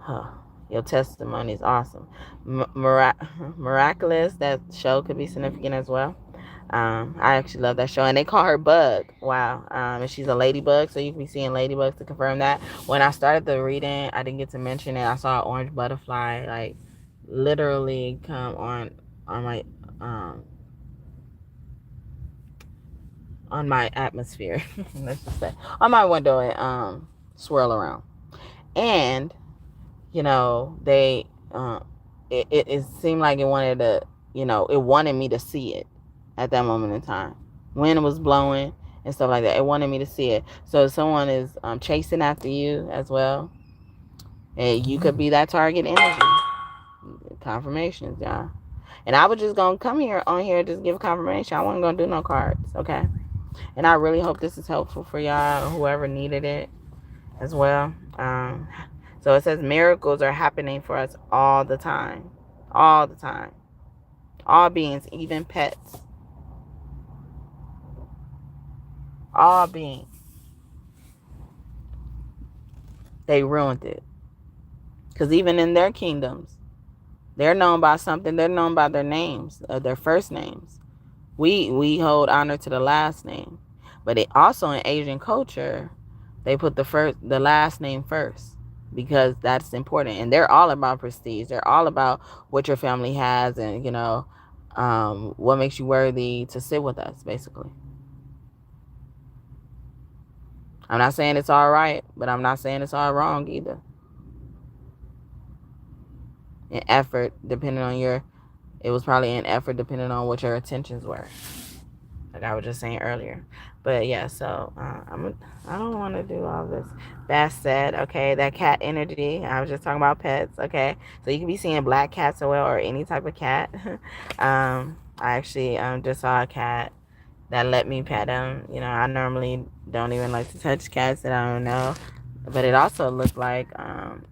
Huh. Your testimony is awesome. Miraculous, that show could be significant as well. I actually love that show. And they call her Bug. Wow. And she's a ladybug, so you can be seeing ladybugs to confirm that. When I started the reading, I didn't get to mention it. I saw an orange butterfly, like, literally come on my atmosphere. Let's just say. On my window and swirl around. And they it seemed like it wanted to, it wanted me to see it at that moment in time. Wind was blowing and stuff like that. It wanted me to see it. So if someone is chasing after you as well, you could be that target energy. Confirmations, y'all. And I was just gonna come here on here just give confirmation. I wasn't gonna do no cards, okay? And I really hope this is helpful for y'all or whoever needed it as well. So it says miracles are happening for us all the time. All the time. All beings, even pets. all being. They ruined it. Because even in their kingdoms, they're known by something. They're known by their names, their first names. We hold honor to the last name. But it also in Asian culture, they put the last name first because that's important. And they're all about prestige. They're all about what your family has and, what makes you worthy to sit with us, basically. I'm not saying it's all right, but I'm not saying it's all wrong either. An effort, depending on it was probably an effort depending on what your intentions were. Like I was just saying earlier. But yeah, so I don't want to do all this. Basset, okay, that cat energy. I was just talking about pets, okay. So you can be seeing black cats as well, or any type of cat. I actually just saw a cat that let me pet him. I normally don't even like to touch cats that I don't know. But it also looked like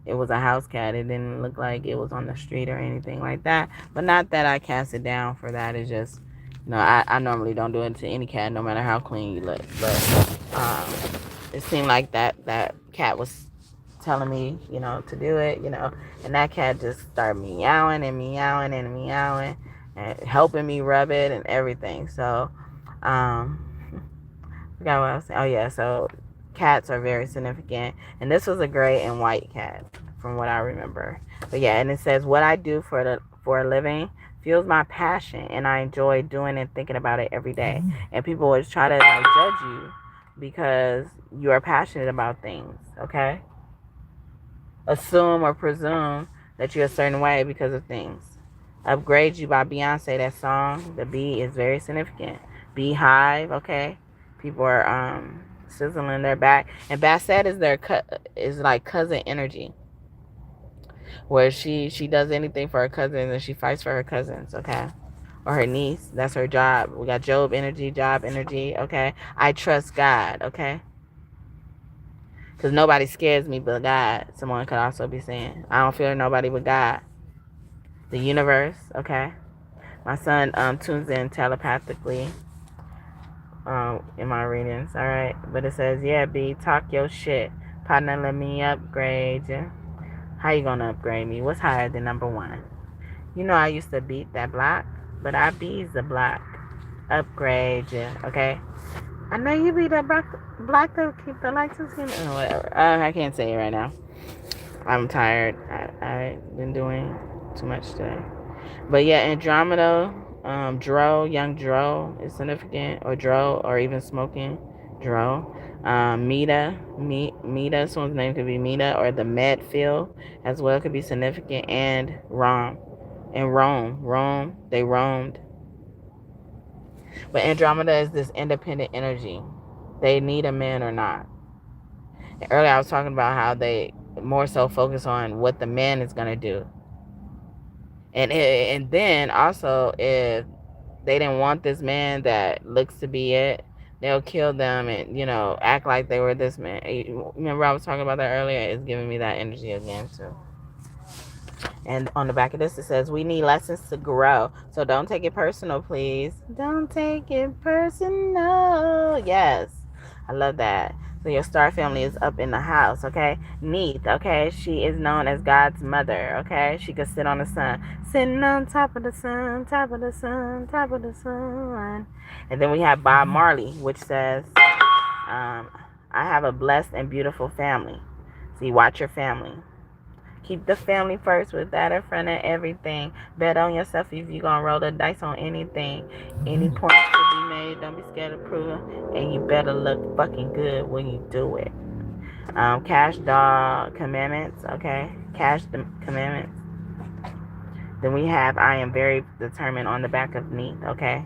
it was a house cat. It didn't look like it was on the street or anything like that. But not that I cast it down for that. It's just, I normally don't do it to any cat, no matter how clean you look. But it seemed like that cat was telling me, to do it, and that cat just started meowing and meowing and meowing and helping me rub it and everything. So, I forgot what I was saying. Oh yeah, so cats are very significant, and this was a gray and white cat from what I remember. But yeah, and it says what I do for a living fuels my passion, and I enjoy doing and thinking about it every day. And people always try to judge you because you are passionate about things, okay? Assume or presume that you're a certain way because of things. Upgrade You by Beyonce, that song, the B is very significant. Beehive, okay? People are sizzling their back. And Basset is like cousin energy, where she does anything for her cousins and she fights for her cousins, okay? Or her niece. That's her job. We got Job energy, job energy, okay? I trust God, okay? Because nobody scares me but God. Someone could also be saying, I don't fear nobody but God. The universe, okay? My son tunes in telepathically in my readings, all right? But it says, yeah, B, talk your shit. Partner, let me upgrade you. How you gonna upgrade me? What's higher than number one? I used to beat that block, but I bees the block. Upgrade you, okay? I know you beat that block to keep the lights on. Whatever. I can't say it right now. I'm tired. I've been doing too much today. But yeah, Andromeda, young Dro is significant, or Dro, or even smoking Dro. Meta, someone's name could be Meta, or the Med field as well could be significant, and Rome, they roamed. But Andromeda is this independent energy. They need a man or not. And earlier I was talking about how they more so focus on what the man is going to do. And then also, if they didn't want this man that looks to be it, they'll kill them and, act like they were this man. Remember I was talking about that earlier? It's giving me that energy again too. And on the back of this, it says, we need lessons to grow. So don't take it personal, please. Don't take it personal. Yes. I love that. So your star family is up in the house, okay? Neith, okay? She is known as God's mother, okay? She could sit on the sun. Sitting on top of the sun, top of the sun, top of the sun. And then we have Bob Marley, which says, I have a blessed and beautiful family. See, watch your family. Keep the family first, with that in front of everything. Bet on yourself if you're going to roll the dice on anything. Any points to be made. Don't be scared of proving. And you better look fucking good when you do it. Cash Dog Commandments, okay? Cash Commandments. Then we have I am very determined on the back of Neith, okay?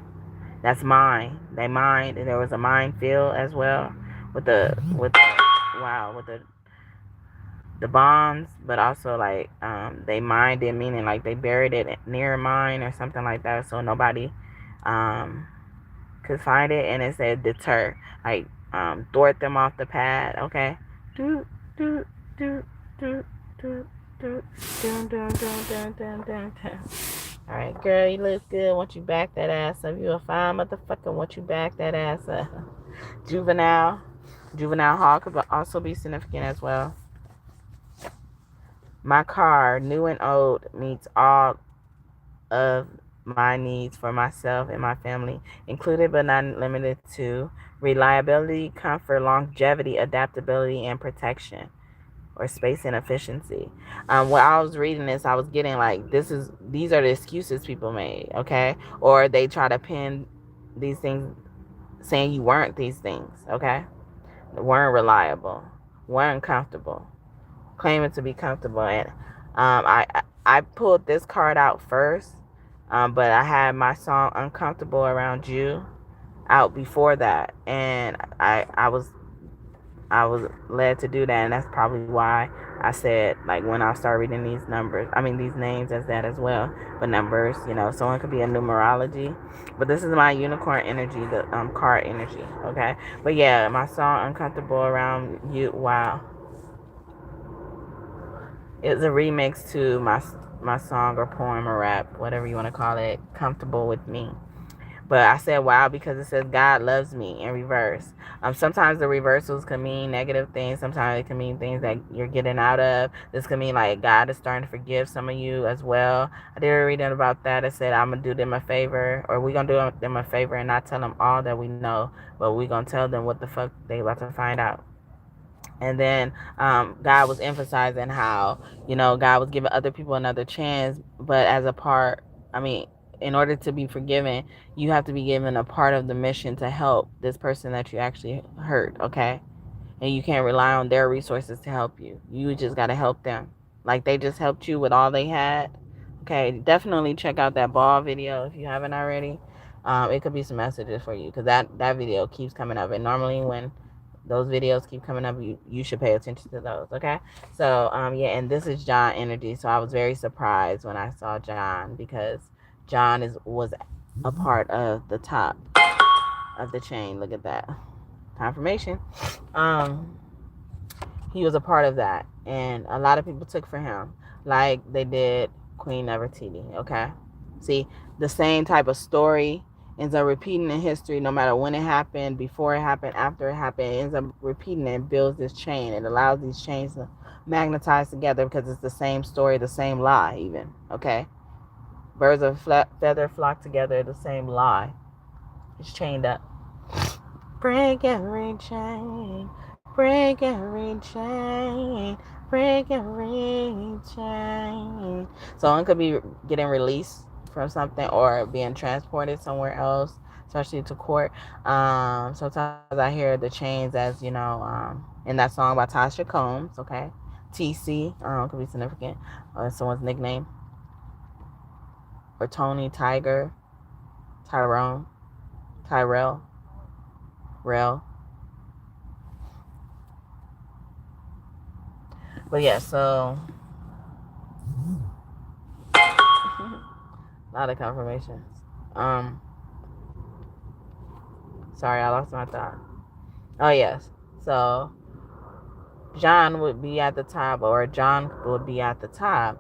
That's mine. They mined. There was a minefield as well with the bombs, but also like they mined it, meaning like they buried it near a mine or something like that, so nobody could find it. And it said deter, like thwart them off the path, okay? Do do do do do do do do do do do. All right, girl, you look good. Want you back that ass up? You a fine motherfucker. Want you back that ass up? Juvenile. Juvenile hall could also be significant as well. My car, new and old, meets all of my needs for myself and my family, included but not limited to reliability, comfort, longevity, adaptability, and protection, or space and efficiency. When I was reading this, I was getting like, these are the excuses people made, okay? Or they try to pin these things saying you weren't these things, okay? Weren't reliable, weren't comfortable, claiming to be comfortable. And I pulled this card out first, but I had my song "Uncomfortable Around You" out before that, and I was led to do that, and that's probably why I said, like, when I start reading these numbers, I mean these names as that as well, but numbers, someone could be a numerology, but this is my unicorn energy, the card energy, okay? But yeah, my song "Uncomfortable Around You," wow, it's a remix to my song or poem or rap, whatever you want to call it, "Comfortable with Me." But I said wow because it says God loves me in reverse. Sometimes the reversals can mean negative things. Sometimes it can mean things that you're getting out of. This can mean like God is starting to forgive some of you as well. I did a reading about that. It said I'm going to do them a favor, or we're going to do them a favor and not tell them all that we know, but we're going to tell them what the fuck they about to find out. And then God was emphasizing how, God was giving other people another chance, but as a part, I mean, in order to be forgiven, you have to be given a part of the mission to help this person that you actually hurt, okay? And you can't rely on their resources to help you. You just got to help them. Like they just helped you with all they had. Okay, definitely check out that ball video if you haven't already. It could be some messages for you because that video keeps coming up. And normally when those videos keep coming up, you should pay attention to those, okay? So yeah, and this is John energy. So I was very surprised when I saw John, because John was a part of the top of the chain. Look at that confirmation. He was a part of that, and a lot of people took for him like they did Queen Nefertiti, okay? See, the same type of story ends up repeating in history, no matter when it happened, before it happened, after it happened. It ends up repeating and builds this chain. It allows these chains to magnetize together because it's the same story, the same lie even, okay? Birds of feather flock together, the same lie. It's chained up. Break every chain, break every chain, break every chain. Someone could be getting released from something or being transported somewhere else, especially to court. Sometimes I hear the chains as, in that song by Tasha Combs, okay? TC, could be significant, or someone's nickname. Or Tony, Tiger, Tyrone, Tyrell, Rel. But yeah, so a lot of confirmations. Sorry, I lost my thought. Oh yes, so John would be at the top, or John would be at the top,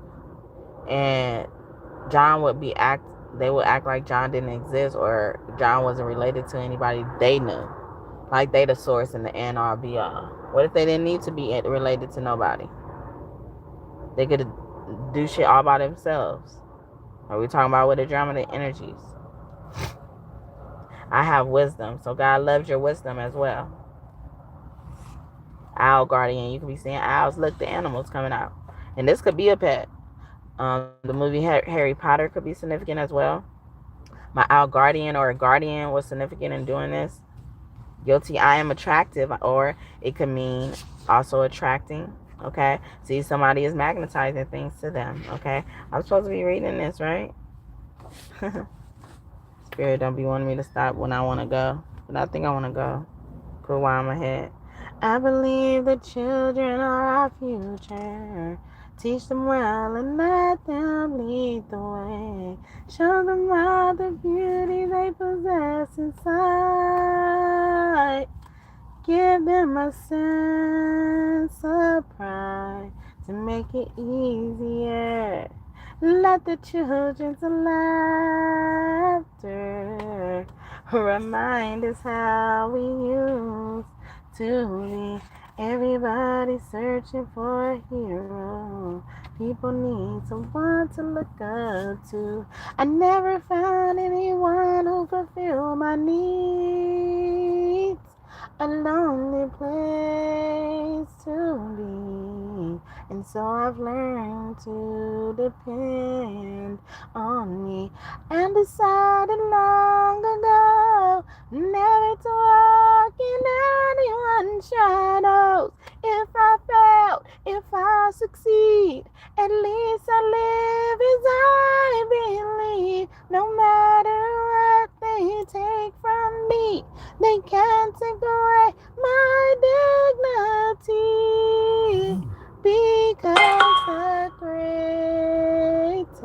and John would be They would act like John didn't exist, or John wasn't related to anybody they knew, like they the source and the end all be all. What if they didn't need to be related to nobody? They could do shit all by themselves. Are we talking about with the drama, the energies? I have wisdom, so God loves your wisdom as well. Owl guardian, you could be seeing owls. Look, the animals coming out, and this could be a pet. The movie Harry Potter could be significant as well. My owl guardian or a guardian was significant in doing this. Guilty, I am attractive, or it could mean also attracting. Okay, see, somebody is magnetizing things to them. Okay, I'm supposed to be reading this, right? Spirit don't be wanting me to stop when I want to go, but I think I want to go. Cool, while I'm ahead. I believe the children are our future. Teach them well and let them lead the way. Show them all the beauty they possess inside. Give them a sense of pride to make it easier. Let the children's laughter Remind us how we used to be. Everybody searching for a hero. People need someone to look up to. I never found anyone who fulfilled my needs. A lonely place to be. And so I've learned to depend on me, and decided long ago never to walk in anyone's shadows. If I fail, if I succeed, at least I live as I believe. No matter what they take from me, they can't take away my dignity, because the greatest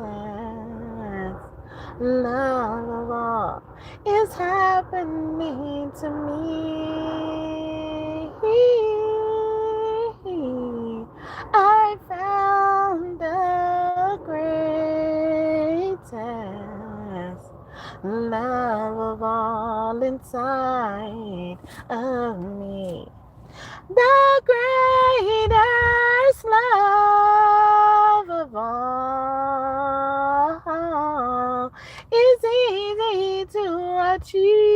love of all is happening to me. I found the greatest love of all inside of me. The greatest love of all is easy to achieve.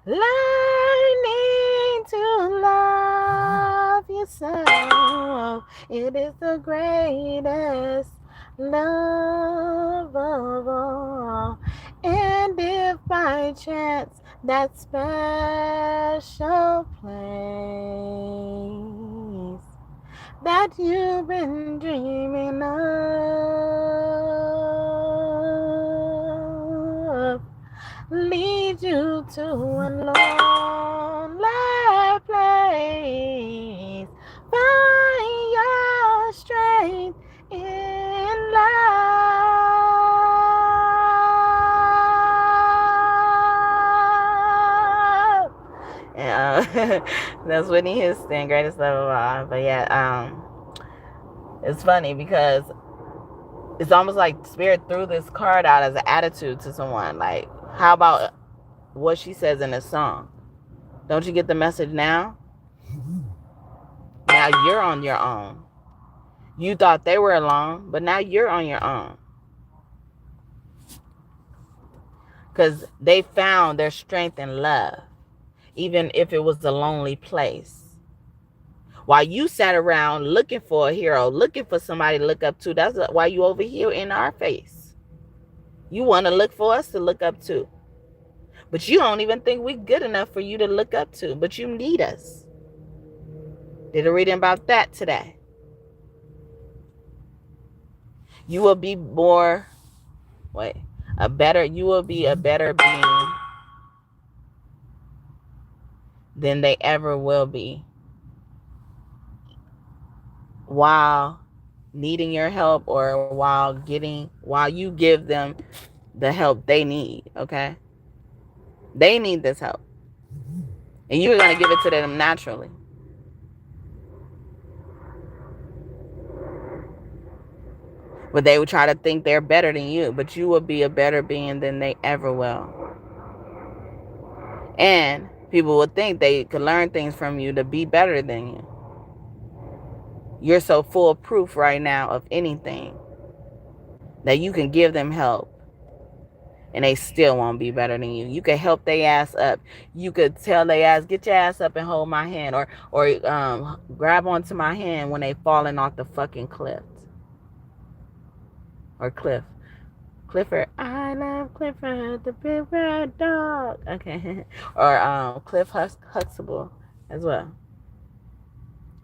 Learning to love yourself, it is the greatest love of all. And if by chance that special place that you've been dreaming of leads you to a lonely place, find your strength in love. Yeah, that's Whitney Houston, greatest love of all. But yeah, it's funny because it's almost like Spirit threw this card out as an attitude to someone. Like, how about what she says in this song? Don't you get the message now? Now you're on your own. You thought they were alone, but now you're on your own. Because they found their strength in love, even if it was a lonely place. While you sat around looking for a hero, looking for somebody to look up to, that's why you over here in our face. You want to look for us to look up to. But you don't even think we're good enough for you to look up to. But you need us. Did a reading about that today. You will be more, you will be a better being than they ever will be, while needing your help, or while you give them the help they need, okay? They need this help. And you're going to give it to them naturally. But they would try to think they're better than you. But you will be a better being than they ever will. And people would think they could learn things from you to be better than you. You're so full of proof right now of anything that you can give them help and they still won't be better than you. You could help their ass up. You could tell their ass, get your ass up and hold my hand, or grab onto my hand when they falling off the fucking cliff. Or Clifford. I love Clifford, the big red dog. Okay. Or Cliff Huxtable as well.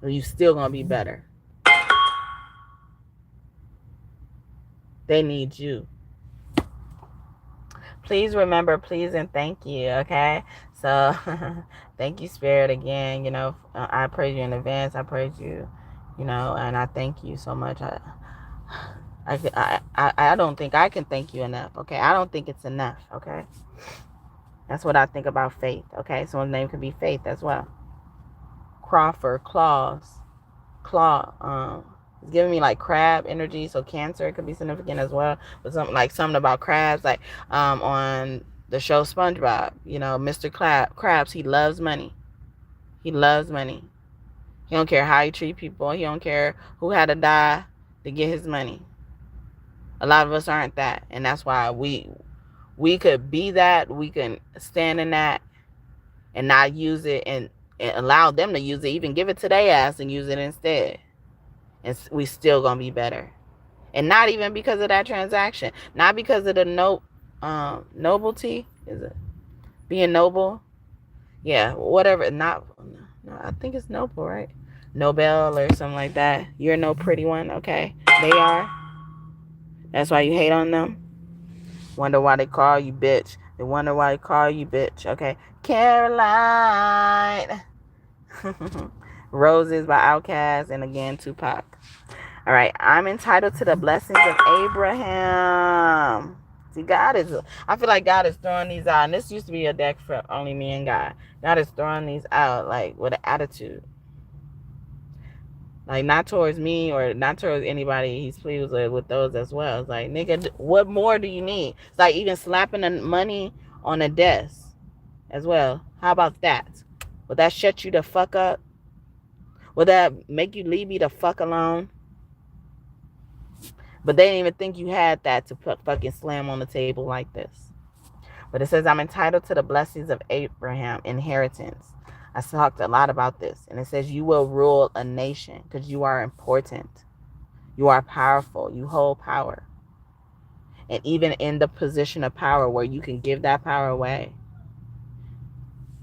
You still gonna be better. They need you. Please remember, please, and thank you, okay? So, thank you, Spirit, again. You know, I praise you in advance. I praise you, you know, and I thank you so much. I don't think I can thank you enough, okay? I don't think it's enough, okay? That's what I think about faith, okay? Someone's name could be Faith as well. Crawford, Claus, It's giving me like crab energy, so Cancer could be significant as well. But something about crabs, like on the show SpongeBob, you know, Mr. Krabs, he loves money. He loves money. He don't care how he treat people. He don't care who had to die to get his money. A lot of us aren't that, and that's why we could be that. We can stand in that and not use it, and allow them to use it. Even give it to their ass and use it instead. And we still gonna be better. And not even because of that transaction. Not because of the nobility. Is it being noble? Yeah, whatever. Not. No, I think it's noble, right? Nobel or something like that. You're no pretty one, okay? They are. That's why you hate on them. Wonder why they call you bitch. They wonder why they call you bitch, okay? Caroline. Roses by Outkast, and again Tupac. All right, I'm entitled to the blessings of Abraham. See, I feel like God is throwing these out. And this used to be a deck for only me and God. God is throwing these out like with an attitude. Like, not towards me or not towards anybody he's pleased with those as well. It's like, nigga, what more do you need? It's like even slapping the money on a desk as well. How about that? Would that shut you the fuck up? Would that make you leave me the fuck alone? But they didn't even think you had that to fucking slam on the table like this. But it says, I'm entitled to the blessings of Abraham, inheritance. I talked a lot about this. And it says, you will rule a nation because you are important. You are powerful. You hold power. And even in the position of power where you can give that power away,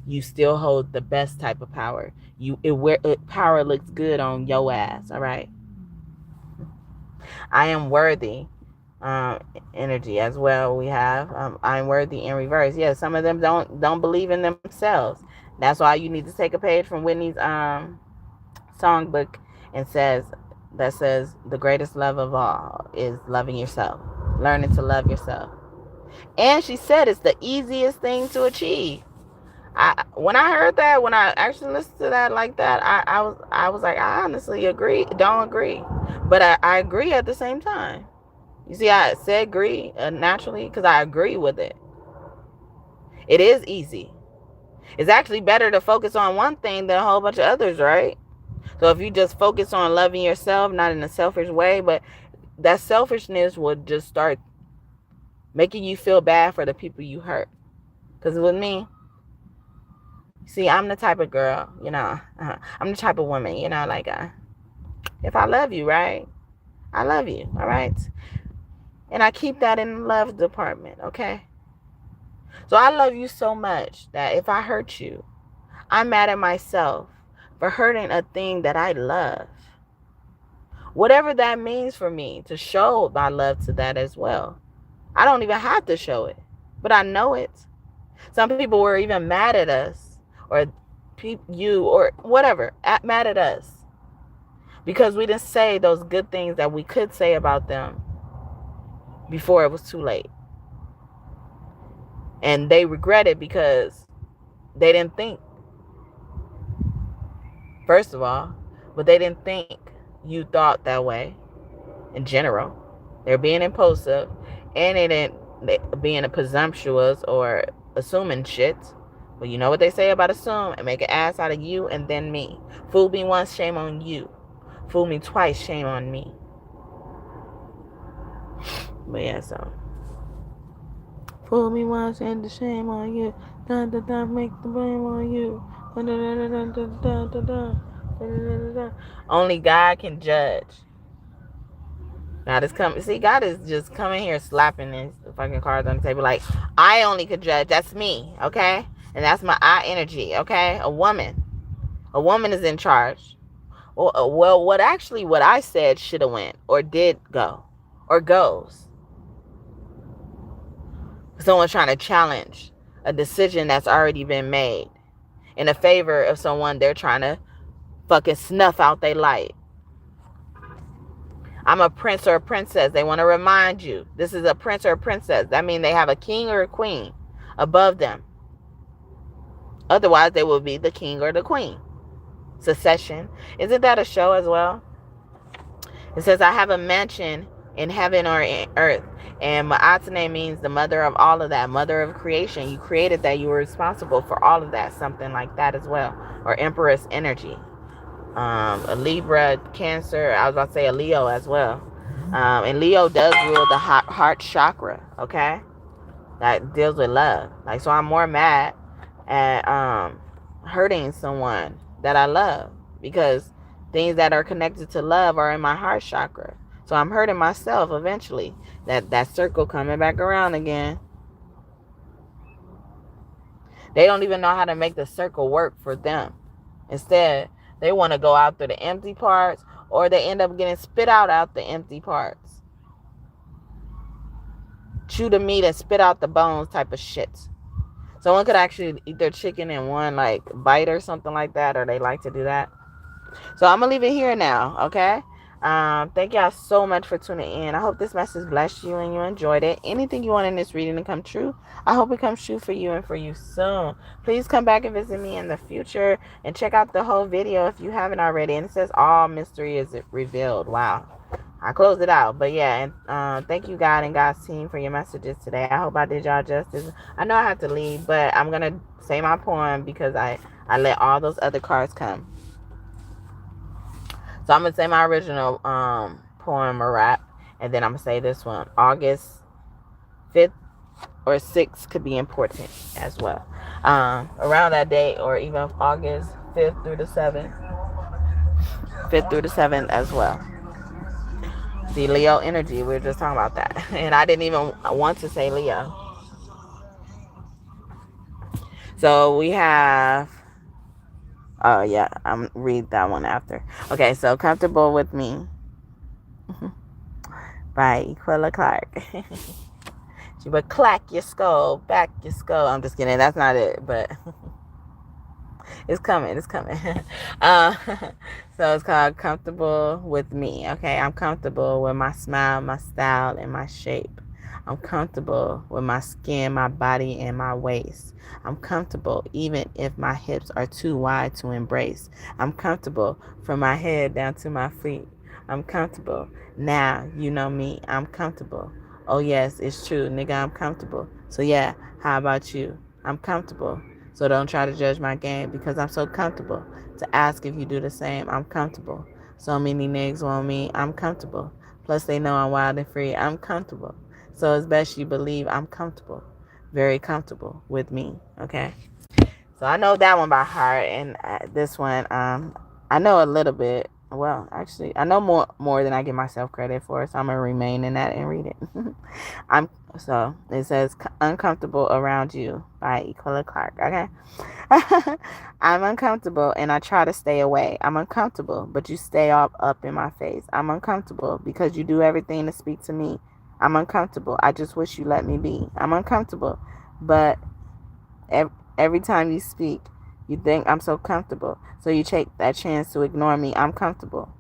you still hold the best type of power. Power looks good on your ass, all right? I am worthy energy as well. We have I'm worthy in reverse. Yeah, some of them don't believe in themselves. That's why you need to take a page from Whitney's songbook and says the greatest love of all is loving yourself, learning to love yourself. And she said it's the easiest thing to achieve. When I heard that, when I actually listened to that like that, I was like, I honestly don't agree, but I agree at the same time. You see, I said agree naturally because I agree with it. It is easy. It's actually better to focus on one thing than a whole bunch of others, right? So if you just focus on loving yourself, not in a selfish way, but that selfishness would just start making you feel bad for the people you hurt. Because with me, see, I'm the type of girl, you know, I'm the type of woman, you know, like, if I love you, right? I love you, all right? And I keep that in the love department, okay? So I love you so much that if I hurt you, I'm mad at myself for hurting a thing that I love. Whatever that means for me, to show my love to that as well. I don't even have to show it, but I know it. Some people were even mad at us, or you, or whatever, mad at us because we didn't say those good things that we could say about them before it was too late. And they regret it because they didn't think, first of all, but they didn't think you thought that way in general. They're being impulsive, and they didn't being presumptuous or assuming shit. But you know what they say about assume and make an ass out of you and then me. Fool me once, shame on you. Fool me twice, shame on me. But yeah, so fool me once and the shame on you. Dun, dun, dun, make the blame on you. Dun, dun, dun, dun, dun, dun, dun, dun, dun, dun. Only God can judge. God is coming. See, God is just coming here slapping these fucking cards on the table. Like, I only could judge. That's me, okay? And that's my I energy, okay? A woman is in charge. Well, what I said should have went or did go or goes. Someone's trying to challenge a decision that's already been made in a favor of someone they're trying to fucking snuff out their light. I'm a prince or a princess. They want to remind you. This is a prince or a princess. That means they have a king or a queen above them. Otherwise, they will be the king or the queen. Succession. Isn't that a show as well? It says, I have a mansion in heaven or in earth. And Ma'atene means the mother of all of that, mother of creation. You created that. You were responsible for all of that. Something like that as well. Or Empress energy. A Libra, Cancer. I was about to say a Leo as well. And Leo does rule the heart chakra. Okay? That deals with love. Like, so I'm more mad at hurting someone that I love, because things that are connected to love are in my heart chakra. So I'm hurting myself eventually. That circle coming back around again. They don't even know how to make the circle work for them. Instead, they want to go out through the empty parts, or they end up getting spit out the empty parts. Chew the meat and spit out the bones type of shit. Someone could actually eat their chicken in one like bite or something like that, or they like to do that. So I'm gonna leave it here now, okay? Thank y'all so much for tuning in. I hope this message blessed you and you enjoyed it. Anything you want in this reading to come true, I hope it comes true for you and for you soon. Please come back and visit me in the future and check out the whole video if you haven't already. And it says all mystery is revealed. Wow. I closed it out. But yeah, and thank you, God and God's team, for your messages today. I hope I did y'all justice. I know I have to leave, but I'm going to say my poem because I let all those other cards come. So I'm going to say my original poem or rap, and then I'm going to say this one. August 5th or 6th could be important as well. Around that date, or even August 5th through the 7th. 5th through the 7th as well. See, Leo energy, we were just talking about that. And I didn't even want to say Leo. So we have, oh yeah, I'm read that one after. Okay, so Comfortable with Me by Aquila Clark. She would clack your skull, back your skull. I'm just kidding, that's not it, but it's coming. So it's called Comfortable with Me. Okay, I'm comfortable with my smile, my style, and my shape. I'm comfortable with my skin, my body, and my waist. I'm comfortable even if my hips are too wide to embrace. I'm comfortable from my head down to my feet. I'm comfortable. Now, you know me, I'm comfortable. Oh yes, it's true, nigga, I'm comfortable. So yeah, how about you? I'm comfortable. So don't try to judge my game because I'm so comfortable to ask if you do the same. I'm comfortable. So many niggas want me. I'm comfortable. Plus they know I'm wild and free. I'm comfortable. So it's best you believe I'm comfortable. Very comfortable with me. Okay. So I know that one by heart, and this one, I know a little bit. Well, actually, I know more than I give myself credit for, so I'm gonna remain in that and read it. So it says Uncomfortable Around You by Aquila Clark. Okay. I'm uncomfortable and I try to stay away. I'm uncomfortable, but you stay up in my face. I'm uncomfortable because you do everything to speak to me. I'm uncomfortable. I just wish you let me be. I'm uncomfortable, but every time you speak, you think I'm so comfortable, so you take that chance to ignore me. I'm comfortable.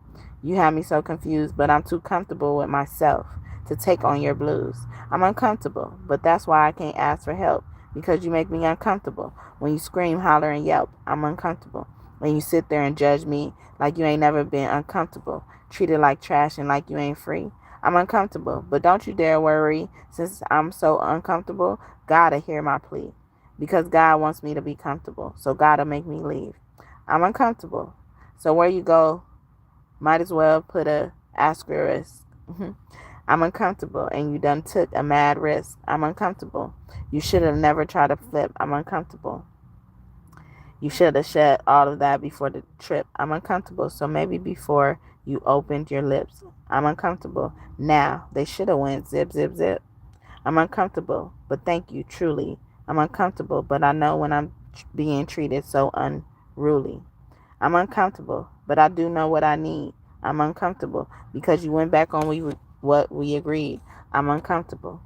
You have me so confused, but I'm too comfortable with myself to take on your blues. I'm uncomfortable, but that's why I can't ask for help, because you make me uncomfortable. When you scream, holler, and yelp, I'm uncomfortable. When you sit there and judge me like you ain't never been uncomfortable, treated like trash and like you ain't free, I'm uncomfortable. But don't you dare worry, since I'm so uncomfortable, God'll hear my plea. Because God wants me to be comfortable, so God'll make me leave. I'm uncomfortable. So where you go, might as well put a asterisk. I'm uncomfortable, and you done took a mad risk. I'm uncomfortable. You should have never tried to flip. I'm uncomfortable. You should have said all of that before the trip. I'm uncomfortable, so maybe before you opened your lips. I'm uncomfortable. Now, they should have went zip, zip, zip. I'm uncomfortable, but thank you, truly. I'm uncomfortable, but I know when I'm being treated so unruly. I'm uncomfortable, but I do know what I need. I'm uncomfortable because you went back on what we agreed. I'm uncomfortable.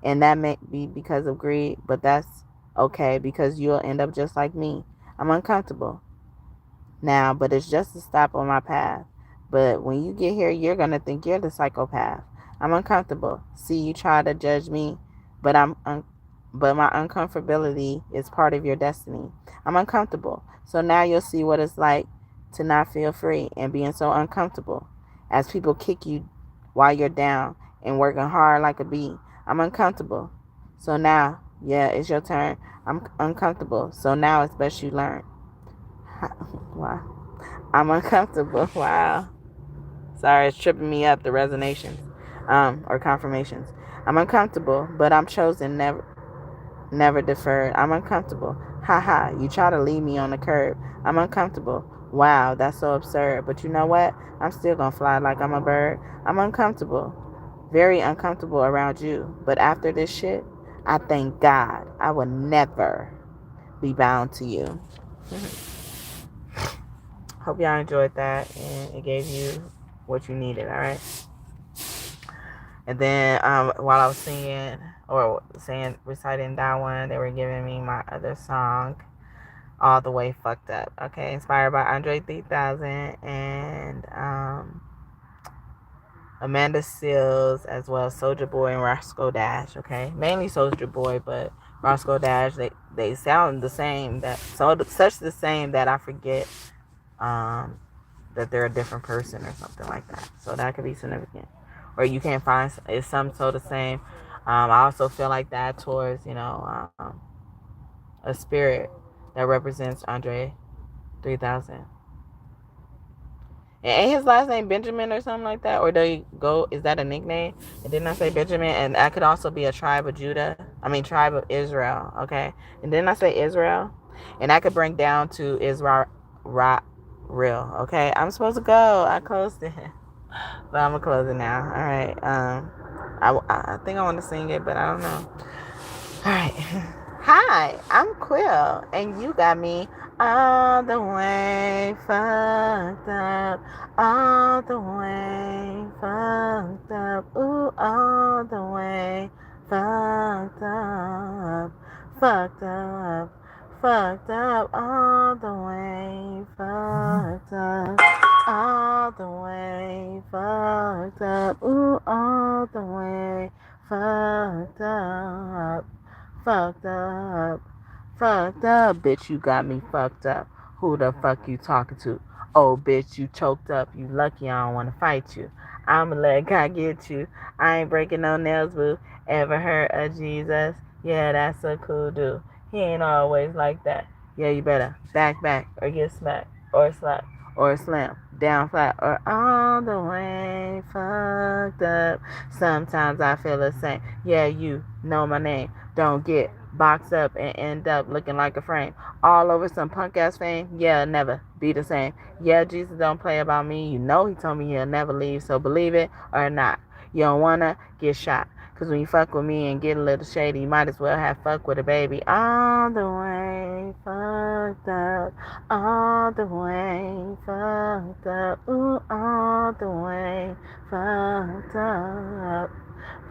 And that may be because of greed, but that's okay because you'll end up just like me. I'm uncomfortable now, but it's just a stop on my path. But when you get here, you're going to think you're the psychopath. I'm uncomfortable. See, you try to judge me, but but my uncomfortability is part of your destiny. I'm uncomfortable. So now you'll see what it's like to not feel free and being so uncomfortable. as people kick you while you're down and working hard like a bee. I'm uncomfortable. So now, yeah, it's your turn. I'm uncomfortable. So now it's best you learn. Wow. I'm uncomfortable. Wow. Sorry, it's tripping me up, the resonations, or confirmations. I'm uncomfortable, but I'm chosen, never deferred. I'm uncomfortable. Ha ha, you try to leave me on the curb. I'm uncomfortable. Wow, that's so absurd. But you know what? I'm still gonna fly like I'm a bird. I'm uncomfortable. Very uncomfortable around you. But after this shit, I thank God I will never be bound to you. Hope y'all enjoyed that and it gave you what you needed, alright? And then while I was singing or reciting that one, they were giving me my other song, All the Way Fucked Up. Okay, inspired by Andre 3000 and Amanda Seales, as well as Soulja Boy and Roscoe Dash. Okay, mainly Soulja Boy, but Roscoe Dash, they sound the same. Such the same that I forget that they're a different person or something like that. So that could be significant. Or you can't find it's some so the same. I also feel like that towards a spirit that represents Andre 3000. And ain't his last name Benjamin or something like that? Or do you go, is that a nickname? And didn't I say Benjamin? And that could also be a tribe of tribe of Israel. Okay. And didn't I say Israel? And that could bring down to Israel. Real. Okay. I'm supposed to go. I closed it. But I'm going to close it now. All right. I think I want to sing it, but I don't know. All right. Hi, I'm Quill, and you got me all the way fucked up, all the way fucked up, ooh, all the way fucked up, fucked up, fucked up, all the way fucked up, all the way fucked up, ooh, all the way fucked up. Fucked up, bitch, you got me fucked up. Who the fuck you talking to? Oh, bitch, you choked up. You lucky I don't want to fight you. I'ma let God get you. I ain't breaking no nails, boo. Ever heard of Jesus? Yeah, that's a cool dude. He ain't always like that. Yeah, you better back, or get smacked, or slap, or slam, down flat, or all the way fucked up. Sometimes I feel the same. Yeah, you know my name. Don't get boxed up and end up looking like a frame. All over some punk ass fame. Yeah, never be the same. Yeah, Jesus don't play about me. You know he told me he'll never leave, so believe it or not. You don't wanna get shot. Cause when you fuck with me and get a little shady, you might as well have fuck with a baby. All the way fucked up. All the way fucked up. Ooh, all the way fucked up.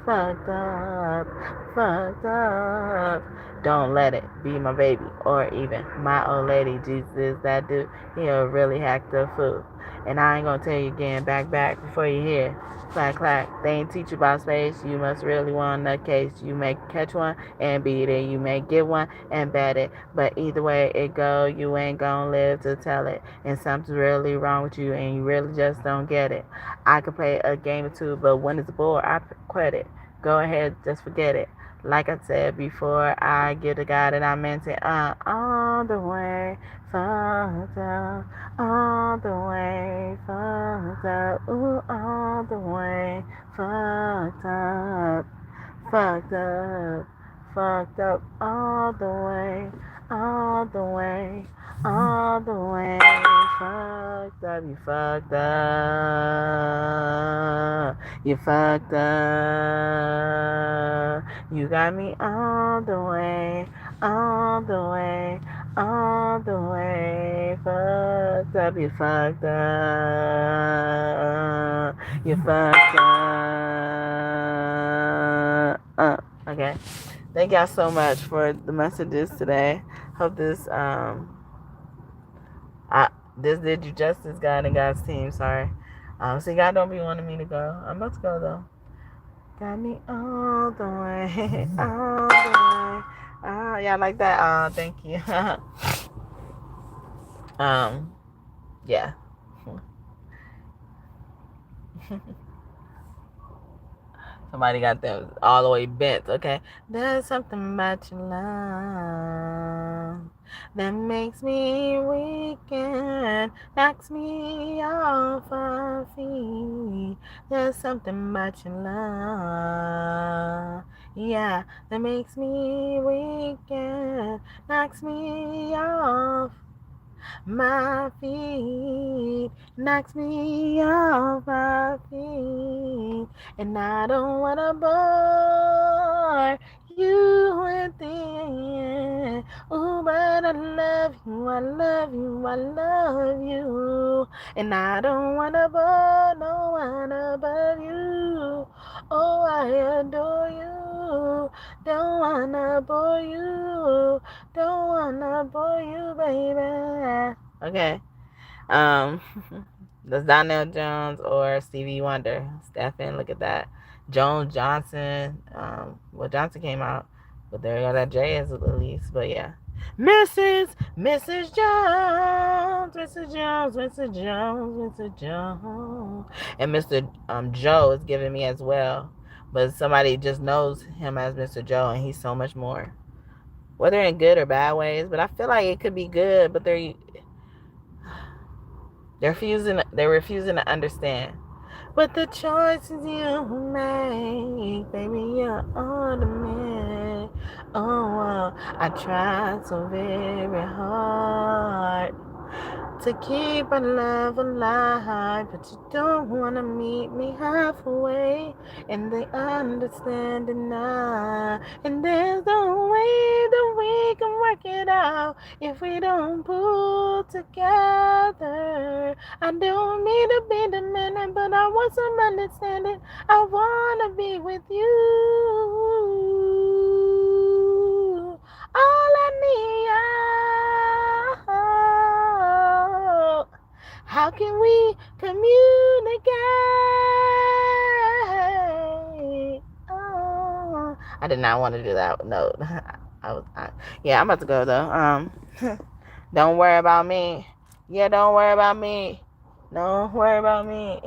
Fucked up, fucked up. Don't let it be my baby or even my old lady. Jesus is that dude. He'll really hack the food. And I ain't gonna tell you again, back before you hear. Clack, clack. They ain't teach you about space. You must really want a case. You may catch one and beat it. You may get one and bet it. But either way it go, you ain't gonna live to tell it. And something's really wrong with you and you really just don't get it. I could play a game or two, but when it's bored, I quit it. Go ahead, just forget it. Like I said before, I give the God that I meant it. All the way fucked up, all the way fucked up, ooh, all the way fucked up, fucked up, fucked up, all the way, all the way, all the way fucked up. You fucked up, you fucked up. You got me all the way, all the way, all the way fucked up. You fucked up, you fucked up. Okay. Thank y'all so much for the messages today. Hope this this did you justice, God and God's team. Sorry. So y'all don't be wanting me to go. I'm about to go though. Got me all the way, all the way. Y'all like that? Thank you. Yeah. Somebody got them all the way bent, okay? There's something about your love that makes me weak and knocks me off my feet. There's something about your love, yeah, that makes me weak and knocks me off my feet, knocks me off my feet, and I don't wanna bore you with it. Oh, but I love you, I love you, I love you, and I don't wanna bore no one above you. Oh, I adore you, don't wanna bore you, don't wanna bore you, baby. Okay. Um, that's Donnell Jones or Stevie Wonder. Stephen, look at that. Jones Johnson. Well, Johnson came out, but there you go. That J is at least. But yeah. Mrs. Jones, Mrs. Jones, Mr. Jones, Mr. Jones. And Mr. Joe is giving me as well. But somebody just knows him as Mr. Joe, and he's so much more. Whether in good or bad ways, but I feel like it could be good, but they're refusing to understand. But the choices you make, baby, you're on the man. Oh, I tried so very hard to keep our love alive, but you don't wanna meet me halfway, and they understand it now. And there's no way that we can work it out if we don't pull together. I don't need to be the man, but I want some understanding. I wanna be with you. All I need. How can we communicate? Oh, I did not want to do that note. Yeah, I'm about to go though. Don't worry about me. Yeah, don't worry about me. Don't worry about me.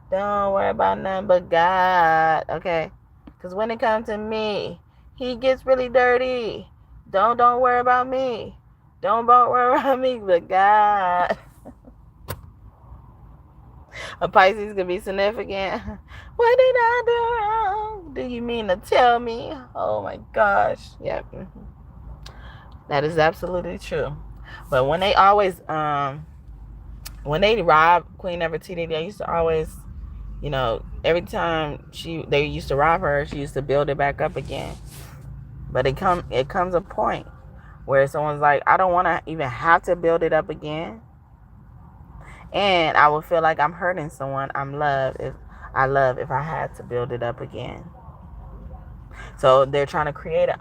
Don't worry about nothing but God. Okay, because when it comes to me, He gets really dirty. Don't worry about me. Don't worry about me, but God. A Pisces could be significant. What did I do wrong? Do you mean to tell me? Oh my gosh. Yeah. That is absolutely true. But when they always when they rob Queen Nefertiti, they used to always, every time they used to rob her, she used to build it back up again. But it comes a point where someone's like, I don't want to even have to build it up again. And I would feel like I'm hurting someone I love if I had to build it up again. So they're trying to create an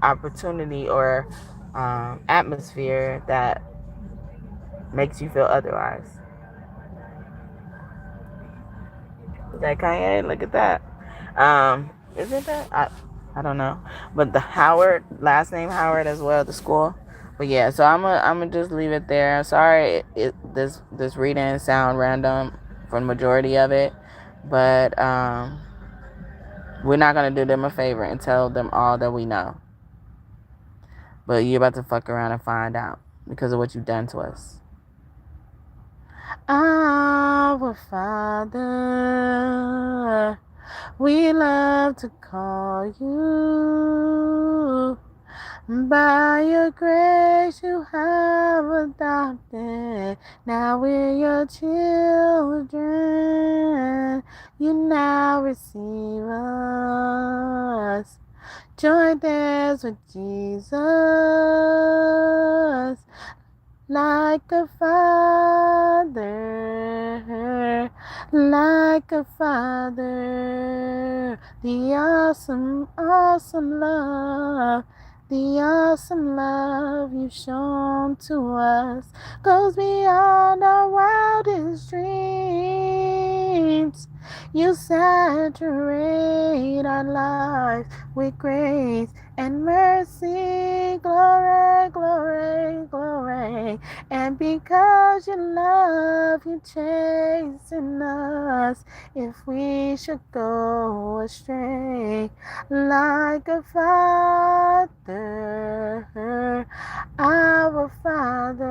opportunity or atmosphere that makes you feel otherwise. Is that Kanye? Look at that. Isn't that? I don't know. But the Howard, last name Howard as well, the school. But yeah, so I'm gonna just leave it there. Sorry, this reading sound random for the majority of it, but we're not gonna do them a favor and tell them all that we know. But you're about to fuck around and find out because of what you've done to us. Our Father, we love to call you. By your grace you have adopted. Now we're your children. You now receive us. Join us with Jesus. Like a father, like a father, the awesome, awesome love, the awesome love you've shown to us goes beyond our wildest dreams. You saturate our lives with grace and mercy, glory, glory, glory. And because you love, you chasing us. us if we should go astray. Like a father, our Father.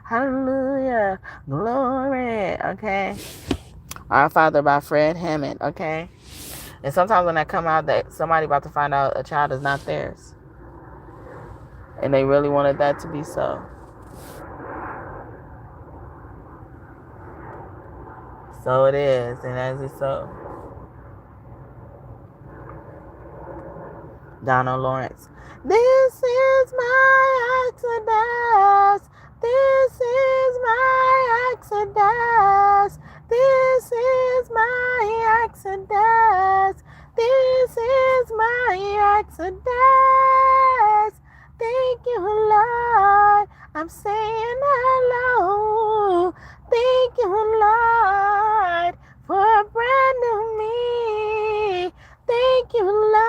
Hallelujah. Glory. Okay. Our Father by Fred Hammond. Okay. And sometimes when I come out that somebody about to find out a child is not theirs. And they really wanted that to be so. So it is, and as it's so. Donald Lawrence. This is my Exodus. This is my Exodus. This is my Exodus. This is my Exodus. Thank you, Lord. I'm saying hello. Thank you, Lord, for a brand new me. Thank you, Lord.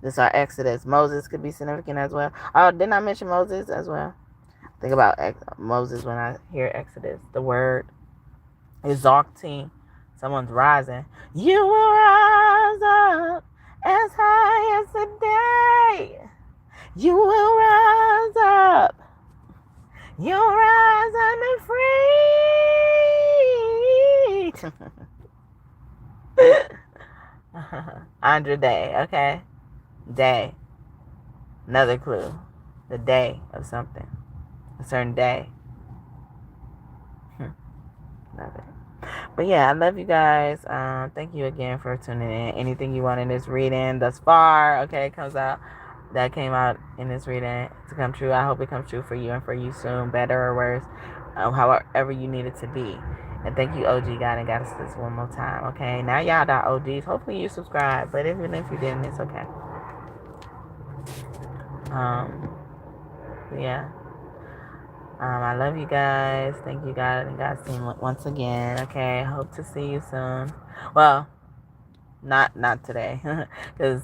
This is our Exodus. Moses could be significant as well. Oh, didn't I mention Moses as well? Think about Moses when I hear Exodus. The word exalting. Someone's rising. You will rise up as high as the day. You will rise up. You'll rise and be free. Andra Day, okay? Day. Another clue. The day of something. A certain day. Love it. But yeah, I love you guys. Thank you again for tuning in. Anything you want in this reading thus far, okay, came out in this reading to come true. I hope it comes true for you and for you soon, better or worse, however you need it to be. And thank you, OG God and Goddess, this one more time, okay? Now y'all got OGs. Hopefully you subscribe, but even if you didn't, it's okay. Yeah. I love you guys. Thank you, God and God's team once again. Okay, hope to see you soon. Well, not today, because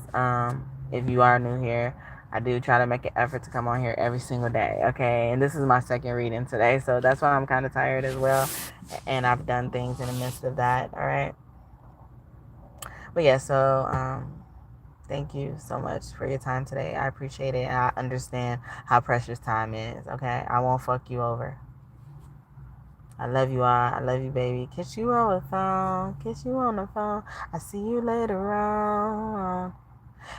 if you are new here, I do try to make an effort to come on here every single day. Okay, and this is my second reading today, so that's why I'm kind of tired as well. And I've done things in the midst of that. All right, but yeah, so thank you so much for your time today. I appreciate it. And I understand how precious time is, okay? I won't fuck you over. I love you all. I love you, baby. Kiss you on the phone. Kiss you on the phone. I see you later on.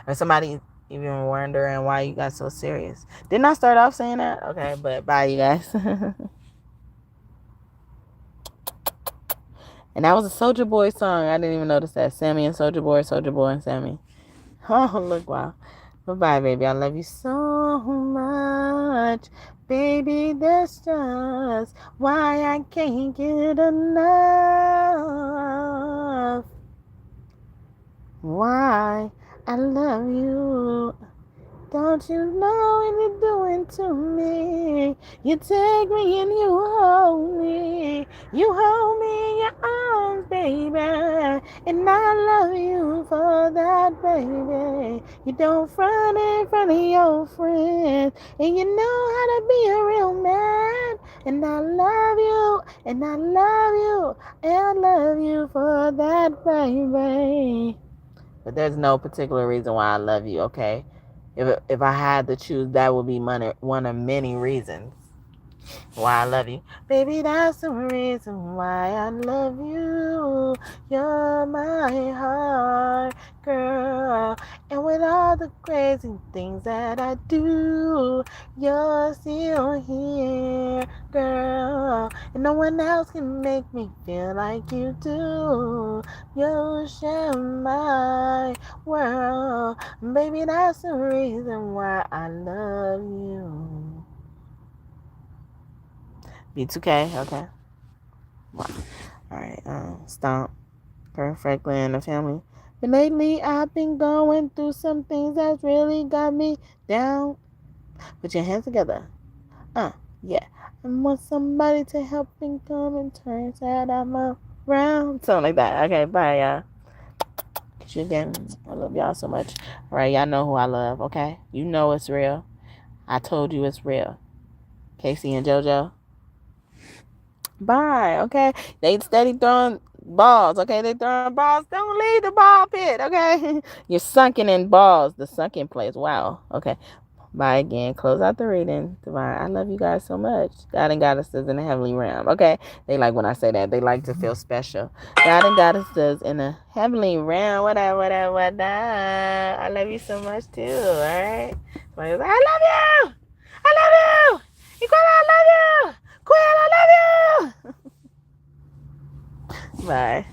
Or somebody even wondering why you got so serious. Didn't I start off saying that? Okay, but bye, you guys. And that was a Soulja Boy song. I didn't even notice that. Sammy and Soulja Boy and Sammy. Oh, look, wow. Bye-bye, baby. I love you so much. Baby, that's just why I can't get enough. Why I love you. Don't you know what you're doing to me? You take me and you hold me. You hold me in your arms, baby. And I love you for that, baby. You don't front in front of your friends. And you know how to be a real man. And I love you. And I love you. And I love you for that, baby. But there's no particular reason why I love you, okay? If I had to choose, that would be one of many reasons why I love you. Baby, that's the reason why I love you. You're my heart, girl. And with all the crazy things that I do, you're still here, girl. And no one else can make me feel like you do. You share my world. Baby, that's the reason why I love you. B2K, okay. Wow. Alright, Stomp, Kurt Franklin and the family. But lately I've been going through some things that's really got me down. Put your hands together. Yeah. I want somebody to help me come and turn that I'm around. Something like that. Okay, bye, y'all. Kiss you again. I love y'all so much. All right, y'all know who I love, okay? You know it's real. I told you it's real. Casey and JoJo. Bye, okay? They steady throwing balls, okay? They throwing balls. Don't leave the ball pit, okay? You're sunken in balls. The sunken place. Wow. Okay. Bye again. Close out the reading. Divine. I love you guys so much. God and goddesses in the heavenly realm. Okay. They like when I say that. They like to feel special. God and goddesses in the heavenly realm. What up, what up, what up? I love you so much too. All right. I love you. I love you. Equal, I love you. Quill, I love you. Bye.